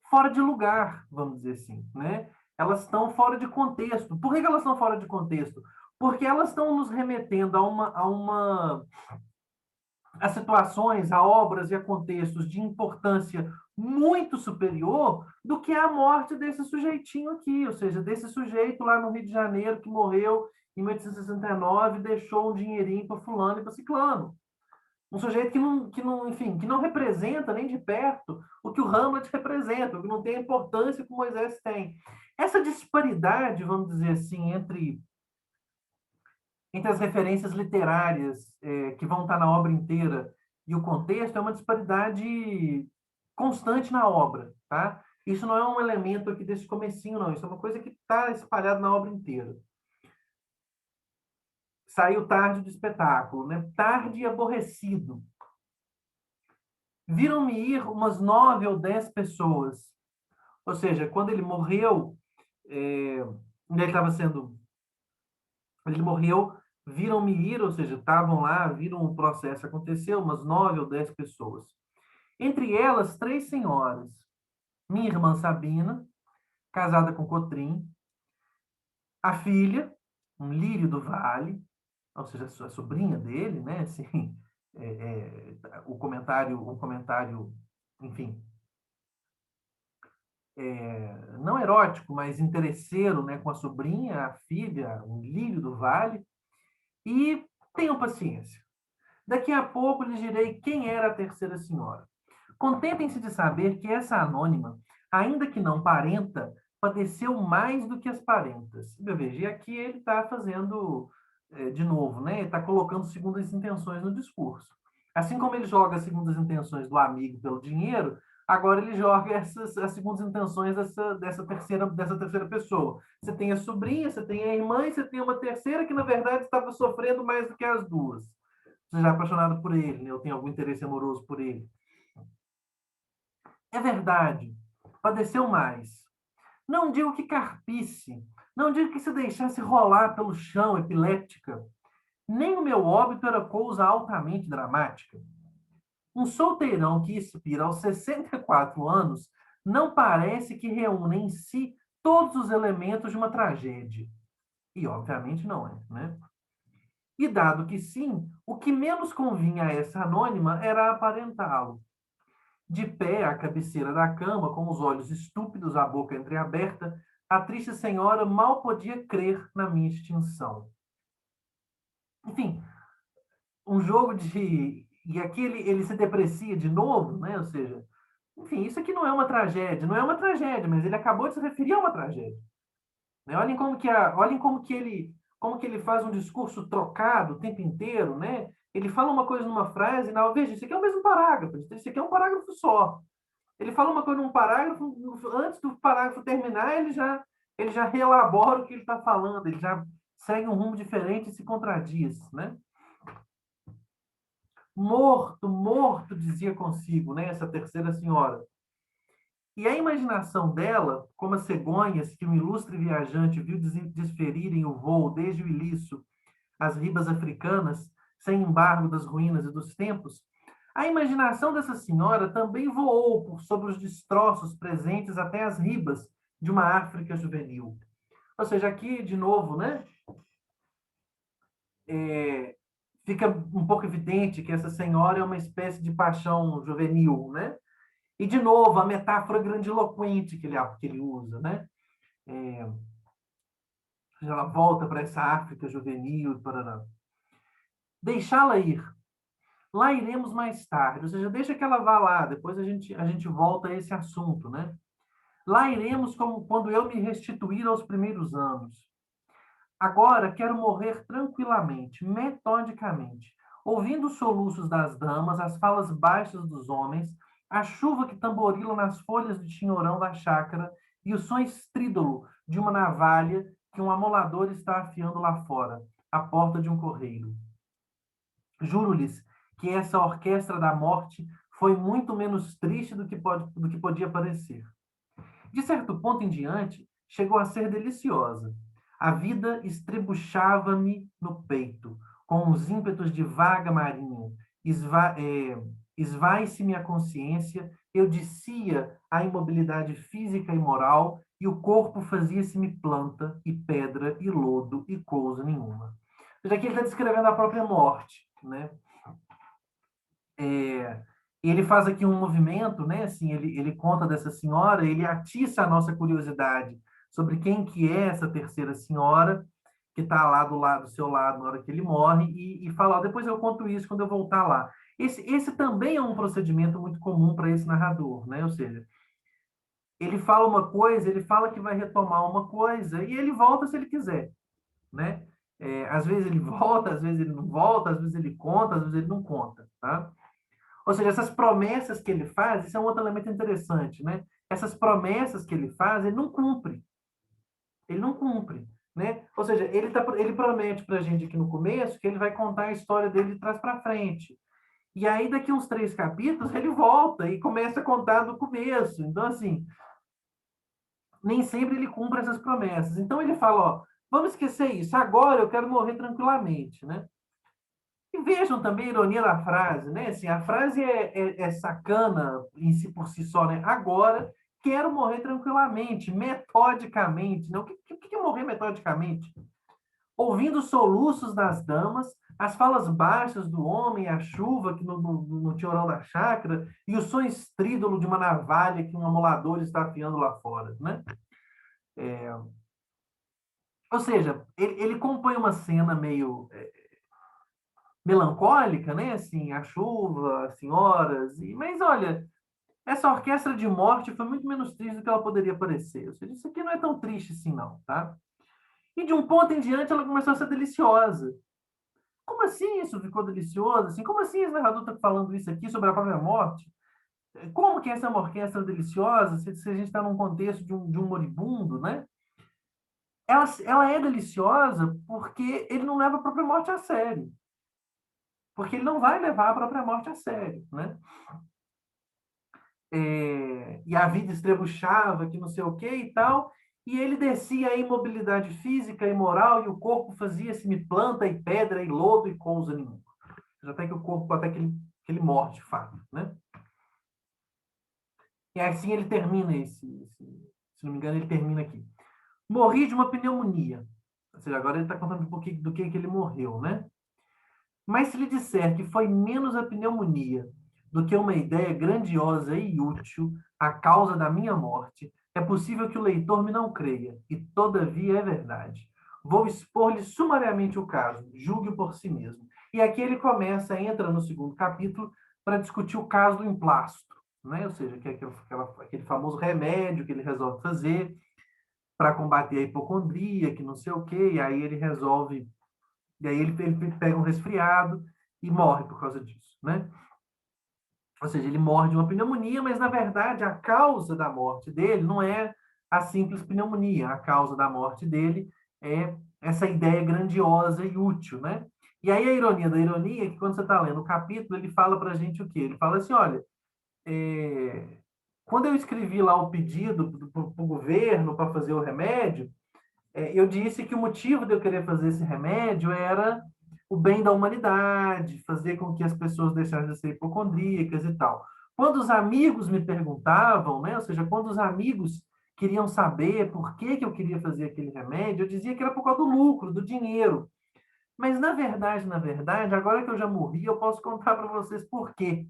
fora de lugar, vamos dizer assim, né? Elas estão fora de contexto. Por que que elas estão fora de contexto? Porque elas estão nos remetendo a situações, a obras e a contextos de importância muito superior do que a morte desse sujeitinho aqui, ou seja, desse sujeito lá no Rio de Janeiro que morreu em 1869 e deixou um dinheirinho para fulano e para ciclano. Um sujeito que não, enfim, que não representa nem de perto o que o Hamlet representa, que não tem a importância que o Moisés tem. Essa disparidade, vamos dizer assim, entre as referências literárias que vão estar na obra inteira e o contexto é uma disparidade constante na obra, tá? Isso não é um elemento aqui desse comecinho, não. Isso é uma coisa que está espalhada na obra inteira. Saiu tarde do espetáculo, né? Tarde e aborrecido. Viram-me ir umas 9 ou 10 pessoas. Ou seja, quando ele morreu, ele estava sendo. Ele morreu, viram-me ir, ou seja, estavam lá, viram o processo acontecer, umas 9 ou 10 pessoas. Entre elas, 3 senhoras. Minha irmã Sabina, casada com Cotrim, a filha, um lírio do vale, ou seja, a sobrinha dele, né? Assim, o comentário, enfim, não erótico, mas interesseiro, né, com a sobrinha, a filha, um lírio do vale, e tenham paciência. Daqui a pouco lhes direi quem era a terceira senhora. Contentem-se de saber que essa anônima, ainda que não parenta, padeceu mais do que as parentas. Veja, e aqui ele está fazendo, de novo, né? Ele está colocando segundas intenções no discurso. Assim como ele joga as segundas intenções do amigo pelo dinheiro, agora ele joga as segundas intenções dessa terceira pessoa. Você tem a sobrinha, você tem a irmã e você tem uma terceira que, na verdade, estava sofrendo mais do que as duas. Você já é apaixonado por ele, né? Eu tenho algum interesse amoroso por ele. É verdade, padeceu mais. Não digo que carpisse, não digo que se deixasse rolar pelo chão epiléptica. Nem o meu óbito era coisa altamente dramática. Um solteirão que expira aos 64 anos não parece que reúne em si todos os elementos de uma tragédia. E, obviamente, não é, né? E, dado que sim, o que menos convinha a essa anônima era aparentá-lo. De pé à cabeceira da cama, com os olhos estúpidos, a boca entreaberta, a triste senhora mal podia crer na minha extinção. Enfim, um jogo de. E aqui ele se deprecia de novo, né? Ou seja, enfim, isso aqui não é uma tragédia, não é uma tragédia, mas ele acabou de se referir a uma tragédia. Né? Olhem como que ele faz um discurso trocado o tempo inteiro, né? Ele fala uma coisa numa frase, não, veja, isso aqui é o mesmo parágrafo, isso aqui é um parágrafo só. Ele fala uma coisa num parágrafo, antes do parágrafo terminar, ele já reelabora o que ele está falando, ele já segue um rumo diferente e se contradiz, né? Morto, morto, dizia consigo, né, essa terceira senhora. E a imaginação dela, como as cegonhas que um ilustre viajante viu desferirem o voo desde o Ilício às ribas africanas, sem embargo das ruínas e dos tempos, a imaginação dessa senhora também voou por sobre os destroços presentes até as ribas de uma África juvenil. Ou seja, aqui, de novo, né, fica um pouco evidente que essa senhora é uma espécie de paixão juvenil, né? E, de novo, a metáfora grandiloquente que ele usa, né? Ela volta para essa África juvenil, para deixá-la ir. Lá iremos mais tarde, ou seja, deixa que ela vá lá, depois a gente volta a esse assunto, né? Lá iremos como quando eu me restituir aos primeiros anos. Agora quero morrer tranquilamente, metodicamente, ouvindo os soluços das damas, as falas baixas dos homens, a chuva que tamborila nas folhas de tinhorão da chácara e o som estrídulo de uma navalha que um amolador está afiando lá fora, à porta de um correio. Juro-lhes que essa orquestra da morte foi muito menos triste do que podia parecer. De certo ponto em diante, chegou a ser deliciosa. A vida estrebuchava-me no peito, com os ímpetos de vaga marinha, esvai-se-me a consciência, eu descia a imobilidade física e moral, e o corpo fazia-se-me planta, e pedra, e lodo, e coisa nenhuma. Ou seja, aqui ele está descrevendo a própria morte, né? Ele faz aqui um movimento, né? Assim, ele conta dessa senhora, ele atiça a nossa curiosidade sobre quem que é essa terceira senhora, que está lá do seu lado na hora que ele morre, e fala, ó, depois eu conto isso quando eu voltar lá. Esse também é um procedimento muito comum para esse narrador, né? Ou seja, ele fala uma coisa, ele fala que vai retomar uma coisa, e ele volta se ele quiser, né? Às vezes ele volta, às vezes ele não volta, às vezes ele conta, às vezes ele não conta, tá? Ou seja, essas promessas que ele faz, isso é um outro elemento interessante, né? Essas promessas que ele faz, ele não cumpre. Ele não cumpre, né? Ou seja, ele promete para a gente aqui no começo que ele vai contar a história dele de trás para frente. E aí, daqui uns 3 capítulos, ele volta e começa a contar do começo. Então, assim, nem sempre ele cumpre essas promessas. Então, ele fala, ó, vamos esquecer isso. Agora eu quero morrer tranquilamente, né? E vejam também a ironia da frase, né? Assim, a frase é sacana em si por si só, né? Agora quero morrer tranquilamente, metodicamente. Né? O que é morrer metodicamente? Ouvindo os soluços das damas, as falas baixas do homem, a chuva que no tiorão da chácara e o som estrídulo de uma navalha que um amolador está afiando lá fora, né? Ou seja, ele compõe uma cena meio melancólica, né? Assim, a chuva, as senhoras. Mas olha, essa orquestra de morte foi muito menos triste do que ela poderia parecer. Ou seja, isso aqui não é tão triste assim, não, tá? E de um ponto em diante ela começou a ser deliciosa. Como assim isso ficou delicioso? Assim, como assim esse narrador está falando isso aqui sobre a própria morte? Como que essa é uma orquestra deliciosa se a gente está num contexto de um moribundo, né? Ela é deliciosa porque ele não leva a própria morte a sério. Porque ele não vai levar a própria morte a sério, né? E a vida estrebuchava, que não sei o que e tal, e ele descia a imobilidade física e moral, e o corpo fazia-se-me planta e pedra e lodo e coisa nenhuma. Até que o corpo, até que ele morre de fato, né? E assim ele termina se não me engano, ele termina aqui. Morri de uma pneumonia. Ou seja, agora ele está contando um pouquinho do que ele morreu, né? Mas se lhe disser que foi menos a pneumonia do que uma ideia grandiosa e útil a causa da minha morte, é possível que o leitor me não creia, e todavia é verdade. Vou expor-lhe sumariamente o caso, julgue por si mesmo. E aqui ele entra no segundo capítulo para discutir o caso do emplasto, né? Ou seja, que é aquele famoso remédio que ele resolve fazer para combater a hipocondria, que não sei o quê, e aí ele resolve e aí ele pega um resfriado e morre por causa disso, né? Ou seja, ele morre de uma pneumonia, mas na verdade a causa da morte dele não é a simples pneumonia. A causa da morte dele é essa ideia grandiosa e útil, né? E aí a ironia da ironia é que quando você está lendo o capítulo, ele fala para a gente o quê? Ele fala assim, olha, quando eu escrevi lá o pedido para o governo para fazer o remédio, eu disse que o motivo de eu querer fazer esse remédio era o bem da humanidade, fazer com que as pessoas deixassem de ser hipocondríacas e tal. Quando os amigos me perguntavam, né, ou seja, quando os amigos queriam saber por que eu queria fazer aquele remédio, eu dizia que era por causa do lucro, do dinheiro. Mas na verdade, agora que eu já morri, eu posso contar para vocês por quê.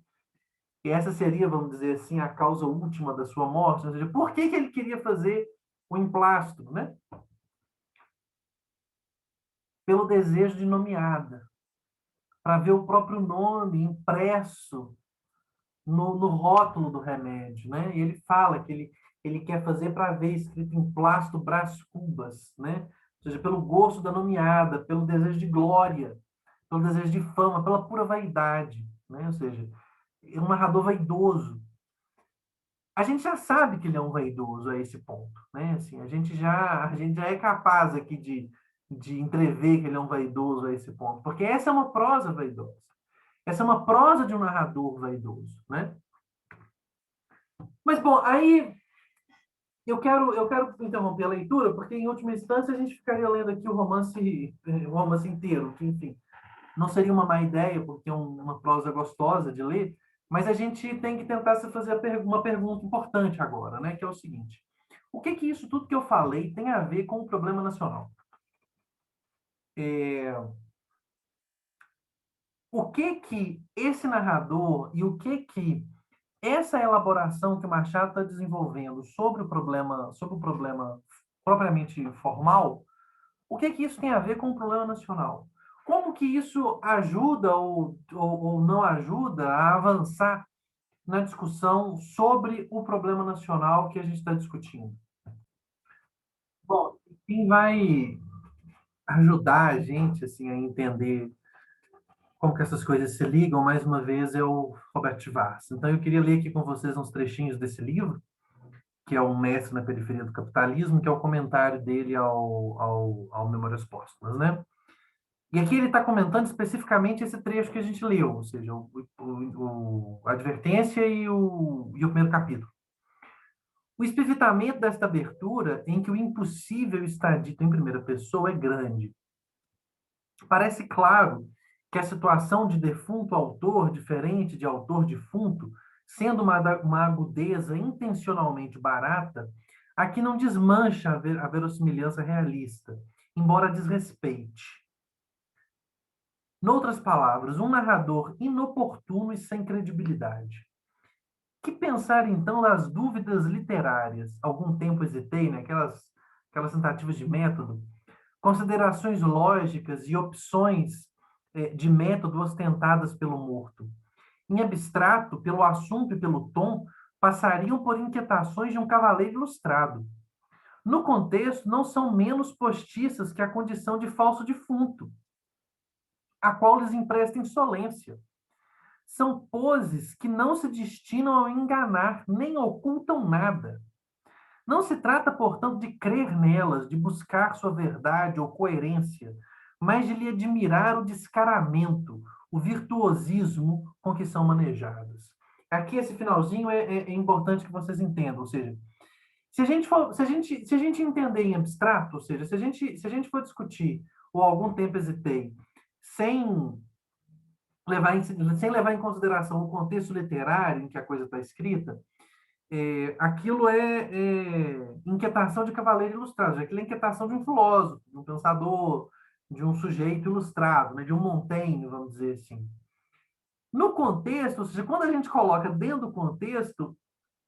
E essa seria, vamos dizer assim, a causa última da sua morte, ou seja, por que ele queria fazer o emplastro, né? Pelo desejo de nomeada, para ver o próprio nome impresso no rótulo do remédio, né? E ele fala que ele quer fazer para ver escrito em plasto Brás Cubas, né? Ou seja, pelo gosto da nomeada, pelo desejo de glória, pelo desejo de fama, pela pura vaidade, né? Ou seja, é um narrador vaidoso. A gente já sabe que ele é um vaidoso a esse ponto, né? Assim, a gente já é capaz aqui de entrever que ele é um vaidoso a esse ponto, porque essa é uma prosa vaidosa. Essa é uma prosa de um narrador vaidoso, né? Mas, bom, aí eu quero interromper a leitura, porque, em última instância, a gente ficaria lendo aqui o romance inteiro, que, enfim, não seria uma má ideia, porque é uma prosa gostosa de ler, Mas a gente tem que tentar se fazer uma pergunta importante agora, né? Que é o seguinte: o que que isso tudo que eu falei tem a ver com o problema nacional? O que que esse narrador e o que que essa elaboração que o Machado está desenvolvendo sobre o problema propriamente formal, o que que isso tem a ver com o problema nacional? Como que isso ajuda ou não ajuda a avançar na discussão sobre o problema nacional que a gente está discutindo? Bom, quem vai ajudar a gente assim a entender como que essas coisas se ligam, mais uma vez, é o Robert Schwartz. Então, eu queria ler aqui com vocês uns trechinhos desse livro, que é Um Mestre na Periferia do Capitalismo, que é o comentário dele ao Memórias Póstumas, né? E aqui ele está comentando especificamente esse trecho que a gente leu, ou seja, a advertência e o primeiro capítulo. O espivitamento desta abertura, em que o impossível está dito em primeira pessoa, é grande. Parece claro que a situação de defunto autor, diferente de autor defunto, sendo uma agudeza intencionalmente barata, aqui não desmancha a verossimilhança realista, embora desrespeite. Noutras palavras, um narrador inoportuno e sem credibilidade. Que pensar, então, nas dúvidas literárias? Algum tempo hesitei, né? Aquelas tentativas de método, considerações lógicas e opções de método ostentadas pelo morto. Em abstrato, pelo assunto e pelo tom, passariam por inquietações de um cavaleiro ilustrado. No contexto, não são menos postiças que a condição de falso defunto, a qual lhes empresta insolência. São poses que não se destinam a enganar, nem ocultam nada. Não se trata, portanto, de crer nelas, de buscar sua verdade ou coerência, mas de lhe admirar o descaramento, o virtuosismo com que são manejadas. Aqui, esse finalzinho é importante que vocês entendam, ou seja, se a gente entender em abstrato, ou seja, se a gente for discutir, ou algum tempo hesitei, sem sem levar em consideração o contexto literário em que a coisa está escrita, aquilo é inquietação de cavaleiro ilustrado, aquilo é inquietação de um filósofo, de um pensador, de um sujeito ilustrado, né, de um Montaigne, vamos dizer assim. No contexto, ou seja, quando a gente coloca dentro do contexto,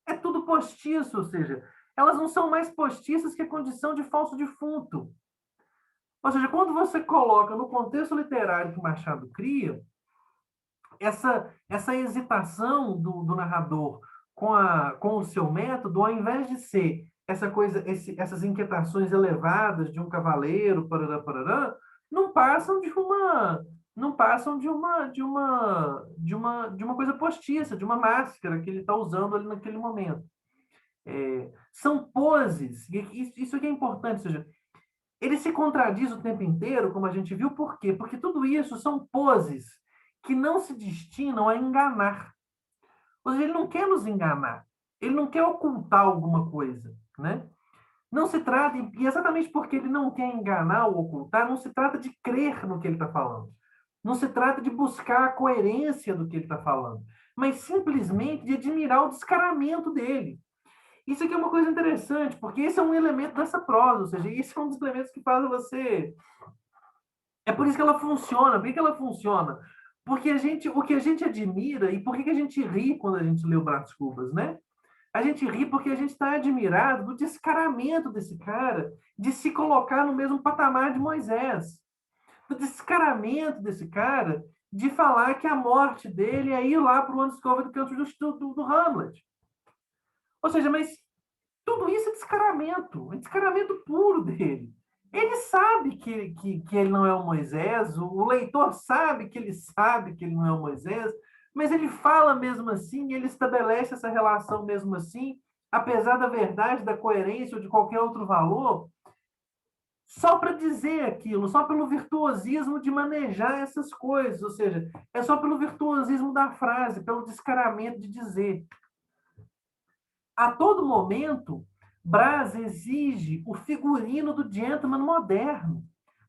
é tudo postiço, ou seja, elas não são mais postiças que a condição de falso defunto. Ou seja, quando você coloca no contexto literário que Machado cria, essa hesitação do narrador com o seu método, ao invés de ser essa coisa, essas inquietações elevadas de um cavaleiro, parará, parará, não passam de uma não passam de uma coisa postiça, de uma máscara que ele está usando ali naquele momento. São poses, e isso aqui é importante, ou seja, ele se contradiz o tempo inteiro, como a gente viu, por quê? Porque tudo isso são poses que não se destinam a enganar. Ou seja, ele não quer nos enganar. Ele não quer ocultar alguma coisa, né? Não se trata, e exatamente porque ele não quer enganar ou ocultar, não se trata de crer no que ele está falando. Não se trata de buscar a coerência do que ele está falando, mas simplesmente de admirar o descaramento dele. Isso aqui é uma coisa interessante, porque esse é um elemento dessa prosa, ou seja, esse é um dos elementos que faz você. É por isso que ela funciona. Por que ela funciona? Porque o que a gente admira, e por que a gente ri quando a gente lê o Brás Cubas, né? A gente ri porque a gente está admirado do descaramento desse cara de se colocar no mesmo patamar de Moisés. Do descaramento desse cara de falar que a morte dele é ir lá para o Undiscovered Country do Hamlet. Ou seja, mas tudo isso é descaramento puro dele. Ele sabe que ele não é o Moisés, o leitor sabe que ele não é o Moisés, mas ele fala mesmo assim, ele estabelece essa relação mesmo assim, apesar da verdade, da coerência ou de qualquer outro valor, só para dizer aquilo, só pelo virtuosismo de manejar essas coisas, ou seja, é só pelo virtuosismo da frase, pelo descaramento de dizer. A todo momento, Brás exige o figurino do gentleman moderno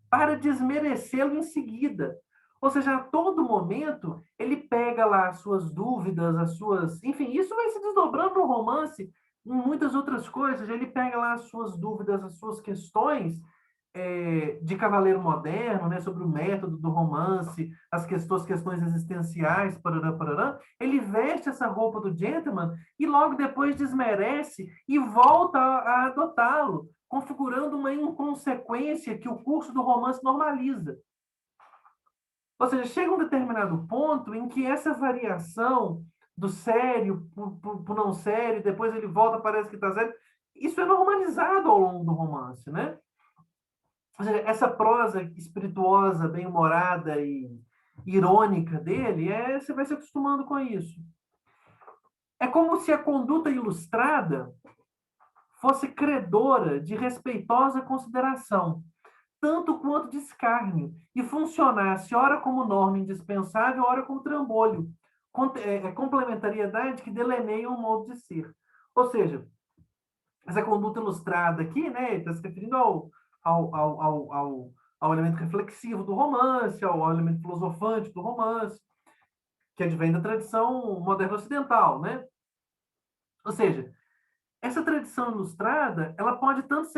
para desmerecê-lo em seguida, Ou seja, a todo momento ele pega lá as suas dúvidas, as suas. Enfim, isso vai se desdobrando no romance em muitas outras coisas. Ele pega lá as suas dúvidas, as suas questões de cavaleiro moderno, né, sobre o método do romance, questões existenciais, parará, parará. Ele veste essa roupa do gentleman e logo depois desmerece e volta a adotá-lo, configurando uma inconsequência que o curso do romance normaliza. Ou seja, chega um determinado ponto em que essa variação do sério por não sério, depois ele volta, parece que está sério, isso é normalizado ao longo do romance, né? Ou seja, essa prosa espirituosa, bem-humorada e irônica dele, você vai se acostumando com isso. É como se a conduta ilustrada fosse credora de respeitosa consideração, tanto quanto de escárnio, e funcionasse ora como norma indispensável, ora como trambolho, complementariedade que delineia um modo de ser. Ou seja, essa conduta ilustrada aqui, né, está se referindo ao, ao, ao, ao, ao elemento reflexivo do romance, ao elemento filosofante do romance, que advém da tradição moderna ocidental, né? Ou seja, essa tradição ilustrada, ela pode tanto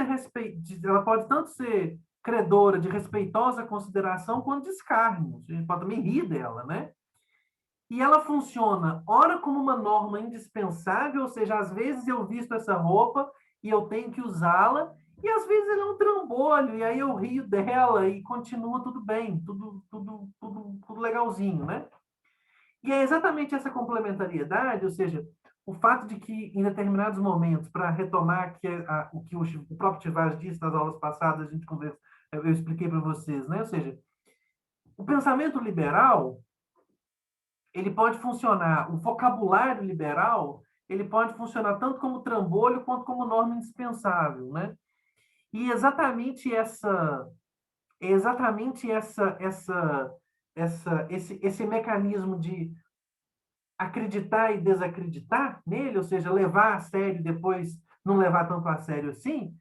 ser credora de respeitosa consideração quanto de escárnio. A gente pode também rir dela, né? E ela funciona, ora, como uma norma indispensável, ou seja, às vezes eu visto essa roupa e eu tenho que usá-la, e às vezes ela é um trambolho, e aí eu rio dela e continua tudo bem, tudo legalzinho, né? E é exatamente essa complementariedade, ou seja, o fato de que, em determinados momentos, para retomar o que o próprio Tivage disse nas aulas passadas, a gente conversa, eu expliquei para vocês, né? Ou seja, o pensamento liberal, ele pode funcionar, o vocabulário liberal, ele pode funcionar tanto como trambolho quanto como norma indispensável, né? E esse mecanismo de acreditar e desacreditar nele, ou seja, levar a sério e depois não levar tanto a sério assim,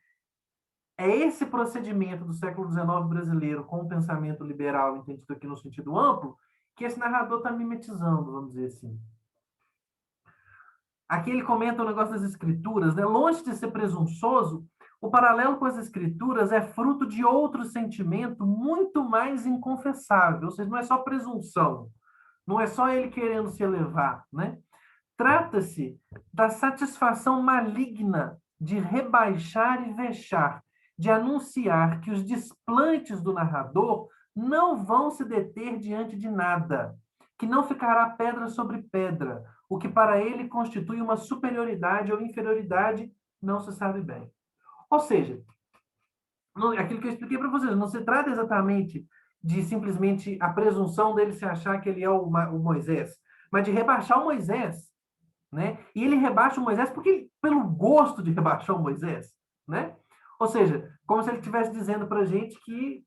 é esse procedimento do século XIX brasileiro com o pensamento liberal, entendido aqui no sentido amplo, que esse narrador está mimetizando, vamos dizer assim. Aqui ele comenta o negócio das escrituras, né? Longe de ser presunçoso, o paralelo com as escrituras é fruto de outro sentimento muito mais inconfessável, ou seja, não é só presunção, não é só ele querendo se elevar, né? Trata-se da satisfação maligna de rebaixar e vexar, de anunciar que os desplantes do narrador não vão se deter diante de nada, que não ficará pedra sobre pedra, o que para ele constitui uma superioridade ou inferioridade, não se sabe bem. Ou seja, aquilo que eu expliquei para vocês, não se trata exatamente de simplesmente a presunção dele se achar que ele é o Moisés, mas de rebaixar o Moisés, né? E ele rebaixa o Moisés pelo gosto de rebaixar o Moisés, né? Ou seja, como se ele estivesse dizendo para a gente que,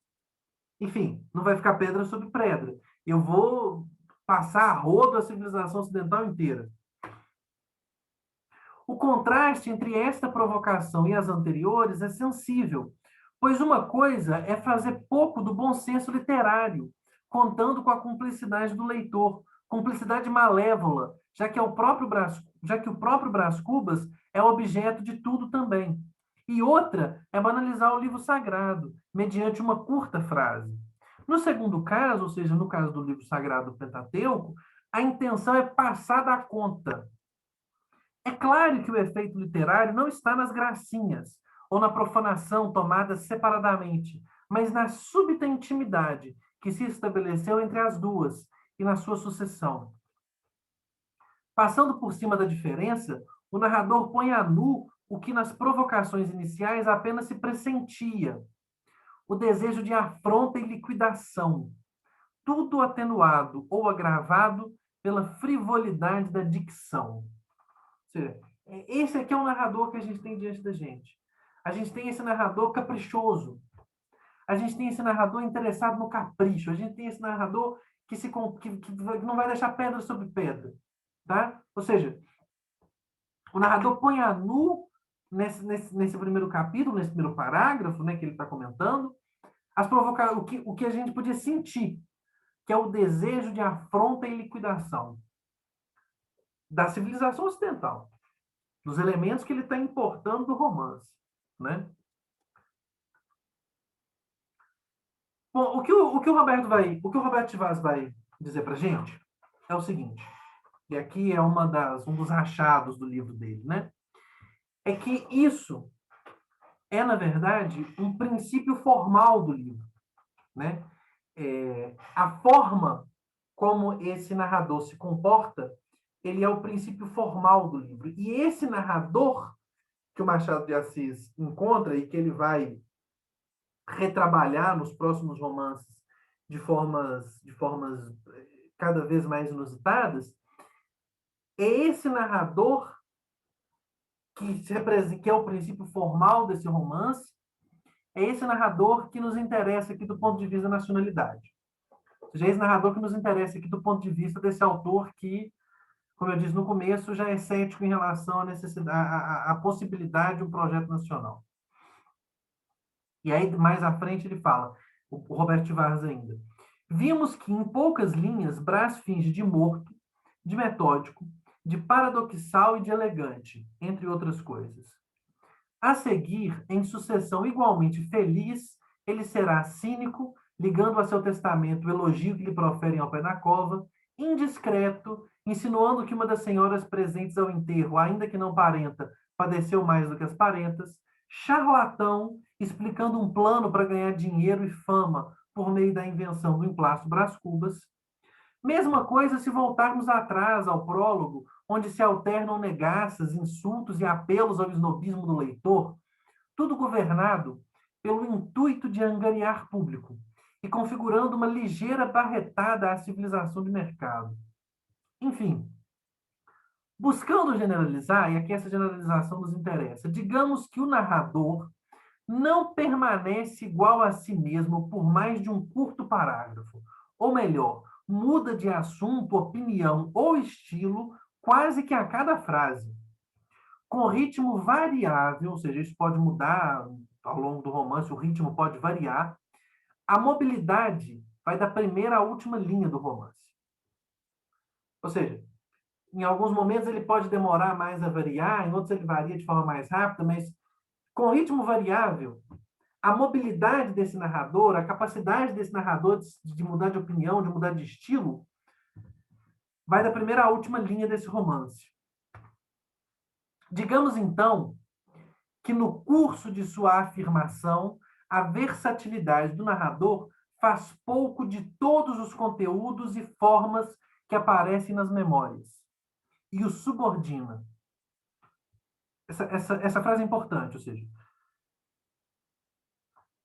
enfim, não vai ficar pedra sobre pedra. Eu vou passar a rodo a civilização ocidental inteira. O contraste entre esta provocação e as anteriores é sensível, pois uma coisa é fazer pouco do bom senso literário, contando com a cumplicidade do leitor, cumplicidade malévola, já que o próprio Brás Cubas é objeto de tudo também. E outra é banalizar o livro sagrado, mediante uma curta frase. No segundo caso, ou seja, no caso do livro sagrado do Pentateuco, a intenção é passar da conta. É claro que o efeito literário não está nas gracinhas ou na profanação tomadas separadamente, mas na súbita intimidade que se estabeleceu entre as duas e na sua sucessão. Passando por cima da diferença, o narrador põe a nu o que nas provocações iniciais apenas se pressentia: o desejo de afronta e liquidação, tudo atenuado ou agravado pela frivolidade da dicção. Ou seja, esse aqui é o narrador que a gente tem diante da gente. A gente tem esse narrador caprichoso. A gente tem esse narrador interessado no capricho. A gente tem esse narrador que não vai deixar pedra sobre pedra. Tá? Ou seja, o narrador põe a nu nesse primeiro capítulo, nesse primeiro parágrafo, né, que ele está comentando, o que a gente podia sentir. que é o desejo de afronta e liquidação da civilização ocidental, dos elementos que ele está importando do romance, né? Bom, o que o Roberto Vaz vai dizer para gente é o seguinte, e aqui é um dos achados do livro dele, né? É que isso é, na verdade, um princípio formal do livro, né? A forma como esse narrador se comporta, ele é o princípio formal do livro. E esse narrador que o Machado de Assis encontra e que ele vai retrabalhar nos próximos romances de formas cada vez mais inusitadas, é esse narrador que é o princípio formal desse romance, é esse narrador que nos interessa aqui do ponto de vista da nacionalidade. Ou seja, é esse narrador que nos interessa aqui do ponto de vista desse autor que, como eu disse no começo, já é cético em relação à necessidade, à possibilidade de um projeto nacional. E aí, mais à frente, ele fala, o Roberto Vargas ainda, vimos que, em poucas linhas, Brás finge de morto, de metódico, de paradoxal e de elegante, entre outras coisas. A seguir, em sucessão igualmente feliz, ele será cínico, ligando a seu testamento o elogio que lhe proferem ao pé da cova, indiscreto, insinuando que uma das senhoras presentes ao enterro, ainda que não parenta, padeceu mais do que as parentas, charlatão, explicando um plano para ganhar dinheiro e fama por meio da invenção do emplasto Brás Cubas. Mesma coisa se voltarmos atrás ao prólogo, onde se alternam negaças, insultos e apelos ao esnobismo do leitor, tudo governado pelo intuito de angariar público e configurando uma ligeira barretada à civilização de mercado. Enfim, buscando generalizar, e aqui essa generalização nos interessa, digamos que o narrador não permanece igual a si mesmo por mais de um curto parágrafo, ou melhor, muda de assunto, opinião ou estilo quase que a cada frase, com ritmo variável, ou seja, isso pode mudar ao longo do romance, o ritmo pode variar. A mobilidade vai da primeira à última linha do romance. Ou seja, em alguns momentos ele pode demorar mais a variar, em outros ele varia de forma mais rápida, mas com ritmo variável, a mobilidade desse narrador, a capacidade desse narrador de mudar de opinião, de mudar de estilo, vai da primeira à última linha desse romance. Digamos, então, que no curso de sua afirmação, a versatilidade do narrador faz pouco de todos os conteúdos e formas que aparecem nas memórias, e o subordina. Essa frase é importante, ou seja,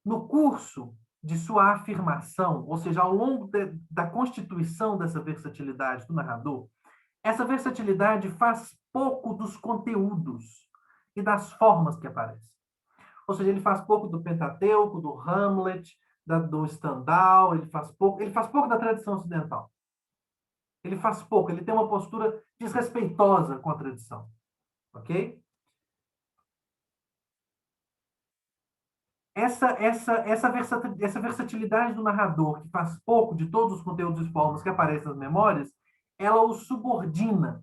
no curso de sua afirmação, ou seja, ao longo da constituição dessa versatilidade do narrador, essa versatilidade faz pouco dos conteúdos e das formas que aparecem. Ou seja, ele faz pouco do Pentateuco, do Hamlet, do Stendhal, ele faz pouco da tradição ocidental. Ele faz pouco, ele tem uma postura desrespeitosa com a tradição. Ok? Essa versatilidade do narrador, que faz pouco de todos os conteúdos e formas que aparecem nas memórias, ela o subordina,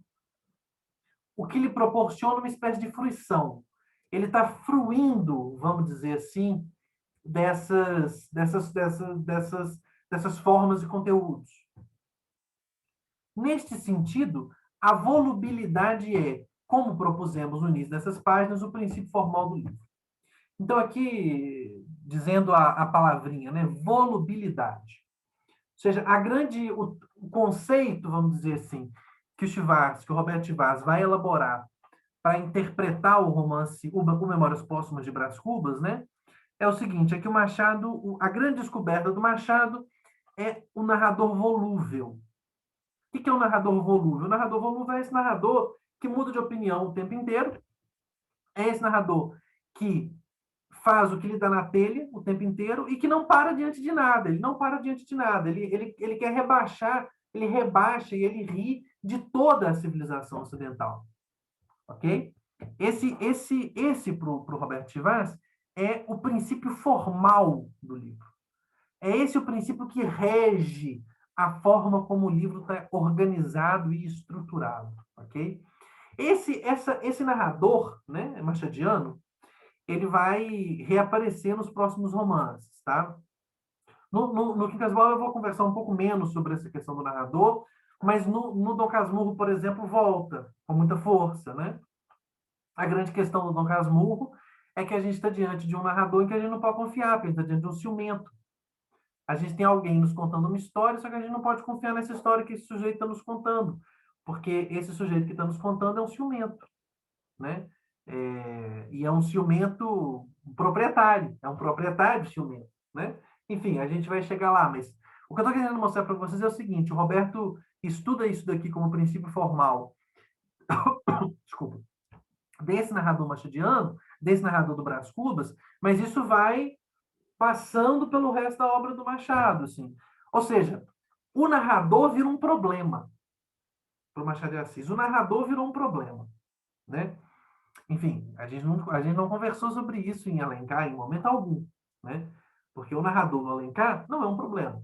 o que lhe proporciona uma espécie de fruição. Ele está fruindo, vamos dizer assim, dessas formas e conteúdos. Neste sentido, a volubilidade é, como propusemos no início dessas páginas, o princípio formal do livro. Então, aqui, dizendo a palavrinha, né, volubilidade. Ou seja, o conceito, vamos dizer assim, que o Roberto Vaz vai elaborar para interpretar o romance O Memórias Póstumas de Brás Cubas, né, é o seguinte, é que o Machado, a grande descoberta do Machado é o narrador volúvel. O que é um narrador volúvel? O narrador volúvel é esse narrador que muda de opinião o tempo inteiro, é esse narrador que faz o que lhe dá na telha o tempo inteiro e que não para diante de nada. Ele não para diante de nada. Ele quer rebaixar, ele rebaixa e ele ri de toda a civilização ocidental. Ok? Esse para o Roberto Vaz, é o princípio formal do livro. É esse o princípio que rege a forma como o livro está organizado e estruturado, ok? Esse narrador, né, machadiano, ele vai reaparecer nos próximos romances, tá? No Quincas Bola eu vou conversar um pouco menos sobre essa questão do narrador, mas no Dom Casmurro, por exemplo, volta com muita força, né? A grande questão do Dom Casmurro é que a gente está diante de um narrador em que a gente não pode confiar, porque a gente está diante de um ciumento. A gente tem alguém nos contando uma história, só que a gente não pode confiar nessa história que esse sujeito está nos contando, porque esse sujeito que está nos contando é um ciumento, né? E é um ciumento proprietário, é um proprietário ciumento, né? Enfim, a gente vai chegar lá, mas o que eu estou querendo mostrar para vocês é o seguinte: o Roberto estuda isso daqui como princípio formal, desculpa, desse narrador machadiano, desse narrador do Brás Cubas, mas isso vai passando pelo resto da obra do Machado, assim. Ou seja, o narrador vira um problema para o Machado de Assis. O narrador virou um problema, né? Enfim, a gente não conversou sobre isso em Alencar em momento algum, né? Porque o narrador no Alencar não é um problema.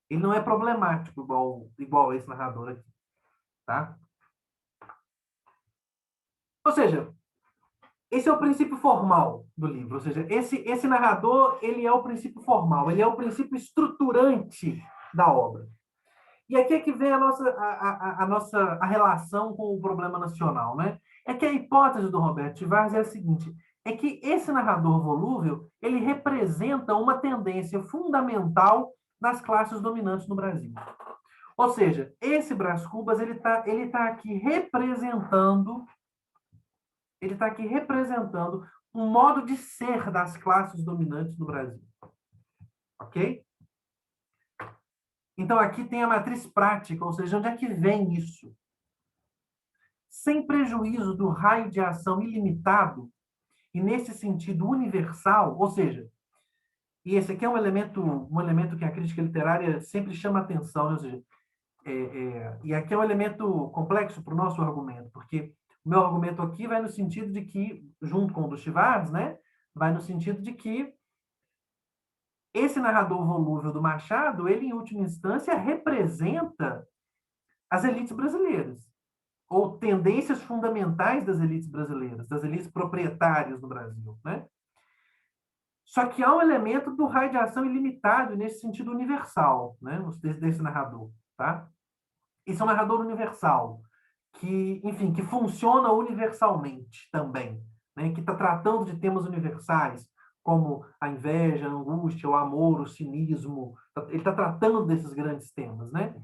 Ele não é problemático igual esse narrador aqui, tá? Ou seja, esse é o princípio formal do livro. Ou seja, esse narrador, ele é o princípio formal, ele é o princípio estruturante da obra. E aqui é que vem a relação com o problema nacional, né? É que a hipótese do Roberto de Vaz é a seguinte: é que esse narrador volúvel ele representa uma tendência fundamental das classes dominantes no Brasil. Ou seja, esse Brás Cubas ele tá aqui representando um modo de ser das classes dominantes no Brasil, ok? Então aqui tem a matriz prática, ou seja, onde é que vem isso? Sem prejuízo do raio de ação ilimitado, e nesse sentido universal, ou seja, e esse aqui é um elemento que a crítica literária sempre chama atenção, né? Ou seja, e aqui é um elemento complexo para o nosso argumento, porque o meu argumento aqui vai no sentido de que, junto com o do Chivas, né, vai no sentido de que esse narrador volúvel do Machado, ele, em última instância, representa as elites brasileiras, ou tendências fundamentais das elites brasileiras, das elites proprietárias no Brasil, né? Só que há um elemento do raio de ação ilimitado nesse sentido universal, né? Desse narrador, tá? Esse é um narrador universal, que, enfim, que funciona universalmente também, né? Que está tratando de temas universais, como a inveja, a angústia, o amor, o cinismo. Ele está tratando desses grandes temas, né?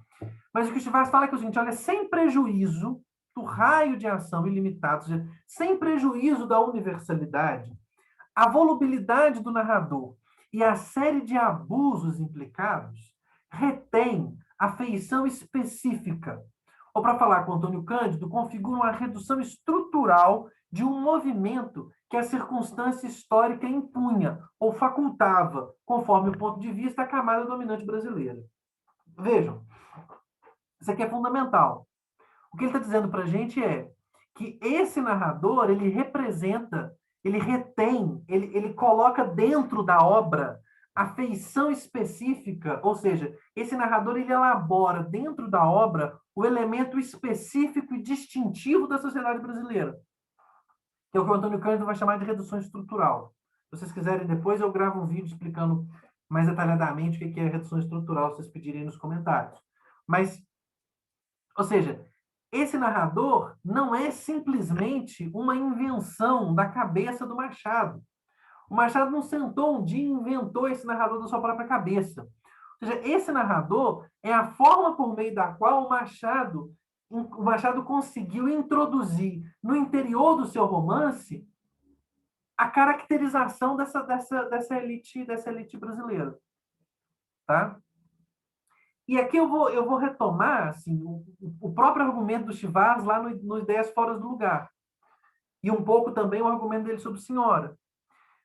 Mas o que o Chivas fala é que é o seguinte: olha, sem prejuízo do raio de ação ilimitado, ou seja, sem prejuízo da universalidade, a volubilidade do narrador e a série de abusos implicados retém a feição específica. Ou, para falar com Antônio Cândido, configuram a redução estrutural de um movimento que a circunstância histórica impunha ou facultava, conforme o ponto de vista da camada dominante brasileira. Vejam, isso aqui é fundamental. O que ele está dizendo para a gente é que esse narrador, ele representa, ele retém, ele coloca dentro da obra a feição específica, ou seja, esse narrador, ele elabora dentro da obra o elemento específico e distintivo da sociedade brasileira, que é o que o Antônio Cândido vai chamar de redução estrutural. Se vocês quiserem, depois eu gravo um vídeo explicando mais detalhadamente o que é redução estrutural, se vocês pedirem nos comentários. Mas, ou seja, esse narrador não é simplesmente uma invenção da cabeça do Machado. O Machado não sentou um dia e inventou esse narrador da sua própria cabeça. Ou seja, esse narrador é a forma por meio da qual o Machado conseguiu introduzir no interior do seu romance a caracterização dessa elite brasileira. Tá? E aqui eu vou retomar assim, o próprio argumento do Chivas lá no Ideias Fora do Lugar. E um pouco também o argumento dele sobre Senhora.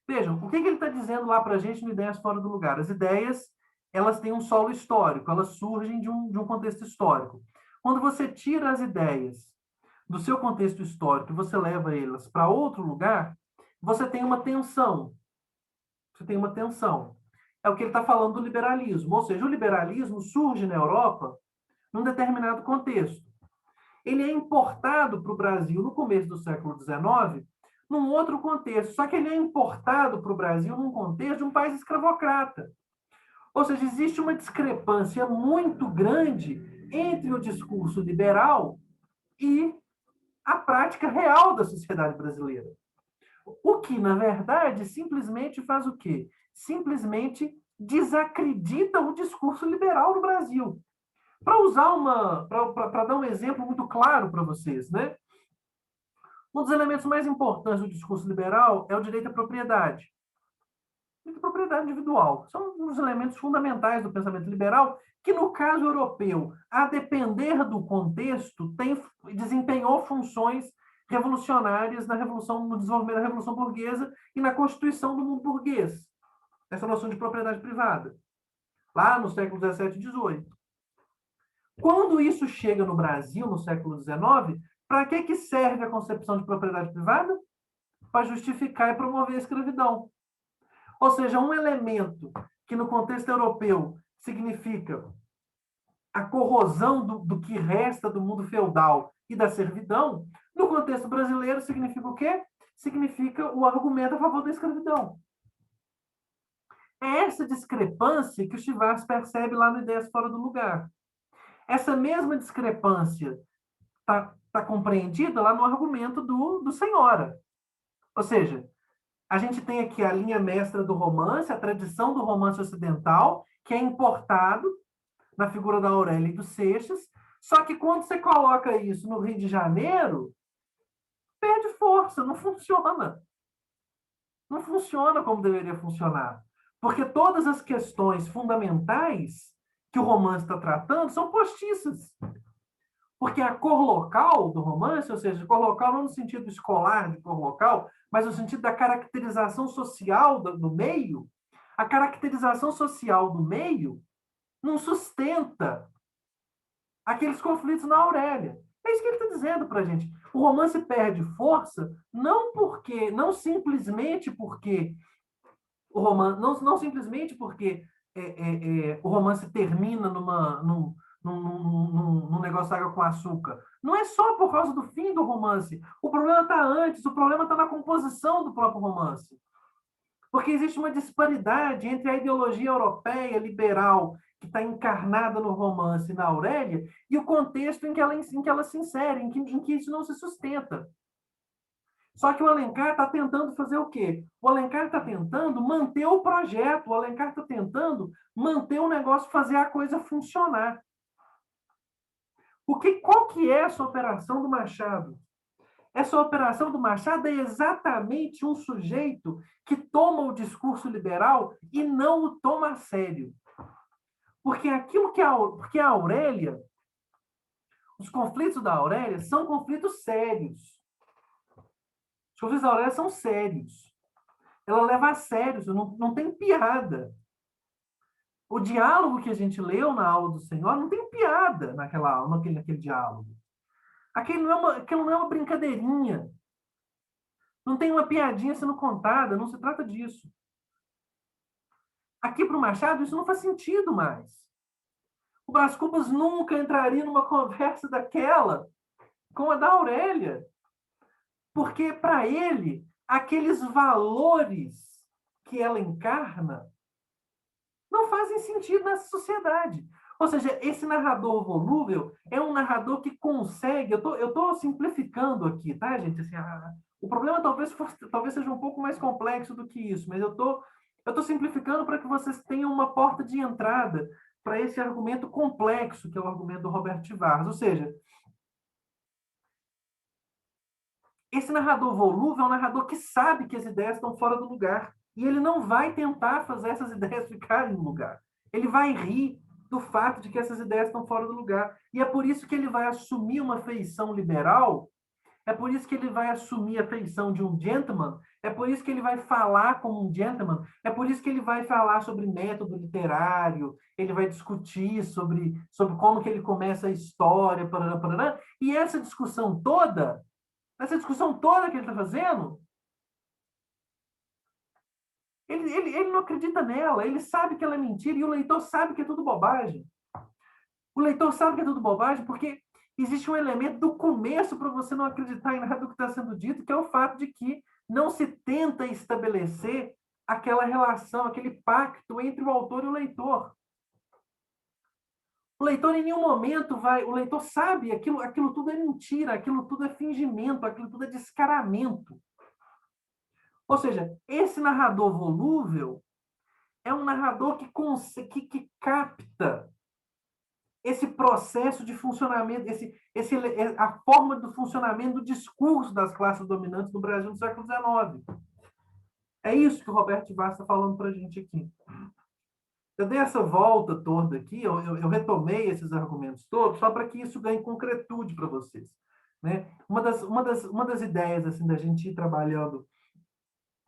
Vejam, o que ele está dizendo lá para a gente no Ideias Fora do Lugar? As ideias, elas têm um solo histórico, elas surgem de um contexto histórico. Quando você tira as ideias do seu contexto histórico e você leva elas para outro lugar, você tem uma tensão. Você tem uma tensão. é o que ele está falando do liberalismo. Ou seja, o liberalismo surge na Europa num determinado contexto. Ele é importado para o Brasil no começo do século XIX, num outro contexto. Só que ele é importado para o Brasil num contexto de um país escravocrata. Ou seja, existe uma discrepância muito grande entre o discurso liberal e a prática real da sociedade brasileira. O que, na verdade, simplesmente faz o quê? Simplesmente desacredita o discurso liberal no Brasil. Para dar um exemplo muito claro para vocês, né? Um dos elementos mais importantes do discurso liberal é o direito à propriedade. E propriedade individual. São um dos elementos fundamentais do pensamento liberal, que no caso europeu, a depender do contexto, desempenhou funções revolucionárias no desenvolvimento da Revolução Burguesa e na constituição do mundo burguês. Essa noção de propriedade privada, lá no século XVII e XVIII. Quando isso chega no Brasil, no século XIX, para que serve a concepção de propriedade privada? Para justificar e promover a escravidão. Ou seja, um elemento que no contexto europeu significa a corrosão do que resta do mundo feudal e da servidão, no contexto brasileiro significa o quê? Significa o argumento a favor da escravidão. É essa discrepância que o Chivas percebe lá no Ideias Fora do Lugar. Essa mesma discrepância está compreendida lá no argumento do Senhora. Ou seja, a gente tem aqui a linha mestra do romance, a tradição do romance ocidental, que é importado na figura da Aurélia e do Seixas, só que quando você coloca isso no Rio de Janeiro, perde força, não funciona. Não funciona como deveria funcionar. Porque todas as questões fundamentais que o romance está tratando são postiças. Porque a cor local do romance, ou seja, cor local não no sentido escolar de cor local, mas no sentido da caracterização social do meio, a caracterização social do meio não sustenta aqueles conflitos na Aurélia. É isso que ele está dizendo para a gente. O romance perde força não simplesmente porque não simplesmente porque o romance termina num negócio água com açúcar. Não é só por causa do fim do romance. O problema está antes, o problema está na composição do próprio romance. Porque existe uma disparidade entre a ideologia europeia liberal que está encarnada no romance e na Aurélia e o contexto em que ela se insere, em que isso não se sustenta. Só que o Alencar está tentando fazer o quê? O Alencar está tentando manter o projeto, o Alencar está tentando manter o negócio, fazer a coisa funcionar. Qual que é essa operação do Machado? Essa operação do Machado é exatamente um sujeito que toma o discurso liberal e não o toma a sério. Porque porque a Aurélia, os conflitos da Aurélia são conflitos sérios. Os conflitos da Aurélia são sérios. Ela leva a sério, não tem piada. O diálogo que a gente leu na aula do Senhor não tem piada naquela aula, naquele diálogo. Aquilo não é uma brincadeirinha. Não tem uma piadinha sendo contada, não se trata disso. Aqui para o Machado, isso não faz sentido mais. O Brás Cubas nunca entraria numa conversa daquela com a da Aurélia. Porque, para ele, aqueles valores que ela encarna não fazem sentido nessa sociedade. Ou seja, esse narrador volúvel é um narrador que consegue... Eu estou simplificando aqui, tá, gente? Assim, o problema talvez seja um pouco mais complexo do que isso, mas eu estou simplificando para que vocês tenham uma porta de entrada para esse argumento complexo, que é o argumento do Roberto Chivas. Ou seja, esse narrador volúvel é um narrador que sabe que as ideias estão fora do lugar. E ele não vai tentar fazer essas ideias ficarem no lugar. Ele vai rir do fato de que essas ideias estão fora do lugar. E é por isso que ele vai assumir uma feição liberal, é por isso que ele vai assumir a feição de um gentleman, é por isso que ele vai falar como um gentleman, é por isso que ele vai falar sobre método literário, ele vai discutir sobre como que ele começa a história, parará, parará. E essa discussão toda que ele está fazendo, Ele não acredita nela, ele sabe que ela é mentira e o leitor sabe que é tudo bobagem. O leitor sabe que é tudo bobagem porque existe um elemento do começo para você não acreditar em nada do que está sendo dito, que é o fato de que não se tenta estabelecer aquela relação, aquele pacto entre o autor e o leitor. O leitor em nenhum momento vai, o leitor sabe, aquilo tudo é mentira, aquilo tudo é fingimento, aquilo tudo é descaramento. Ou seja, esse narrador volúvel é um narrador que capta esse processo de funcionamento, a forma do funcionamento do discurso das classes dominantes no Brasil no século XIX. É isso que o Roberto Vaz está falando para a gente aqui. Eu dei essa volta toda aqui, eu retomei esses argumentos todos só para que isso ganhe concretude para vocês. Né? Uma das ideias assim, da gente ir trabalhando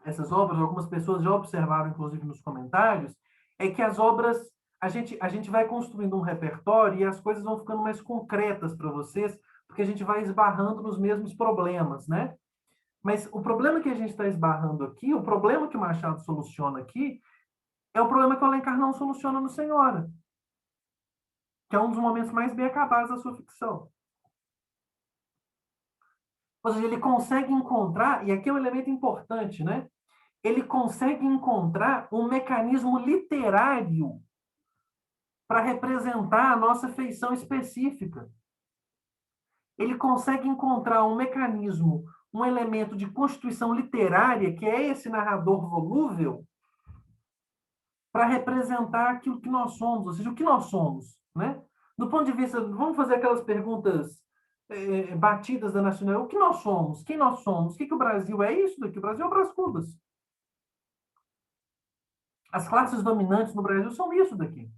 essas obras, algumas pessoas já observaram, inclusive nos comentários, é que as obras, a gente vai construindo um repertório e as coisas vão ficando mais concretas para vocês, porque a gente vai esbarrando nos mesmos problemas, né? Mas o problema que a gente está esbarrando aqui, o problema que o Machado soluciona aqui, é o problema que o Alencar não soluciona no Senhora, que é um dos momentos mais bem acabados da sua ficção. Ou seja, ele consegue encontrar, e aqui é um elemento importante, né? Ele consegue encontrar um mecanismo literário para representar a nossa feição específica. Ele consegue encontrar um mecanismo, um elemento de constituição literária, que é esse narrador volúvel, para representar aquilo que nós somos, ou seja, o que nós somos, né? Do ponto de vista, vamos fazer aquelas perguntas batidas da nacional, o que nós somos, quem nós somos, o que o Brasil é isso daqui? O Brasil é o Brás Cubas. As classes dominantes no Brasil são isso daqui.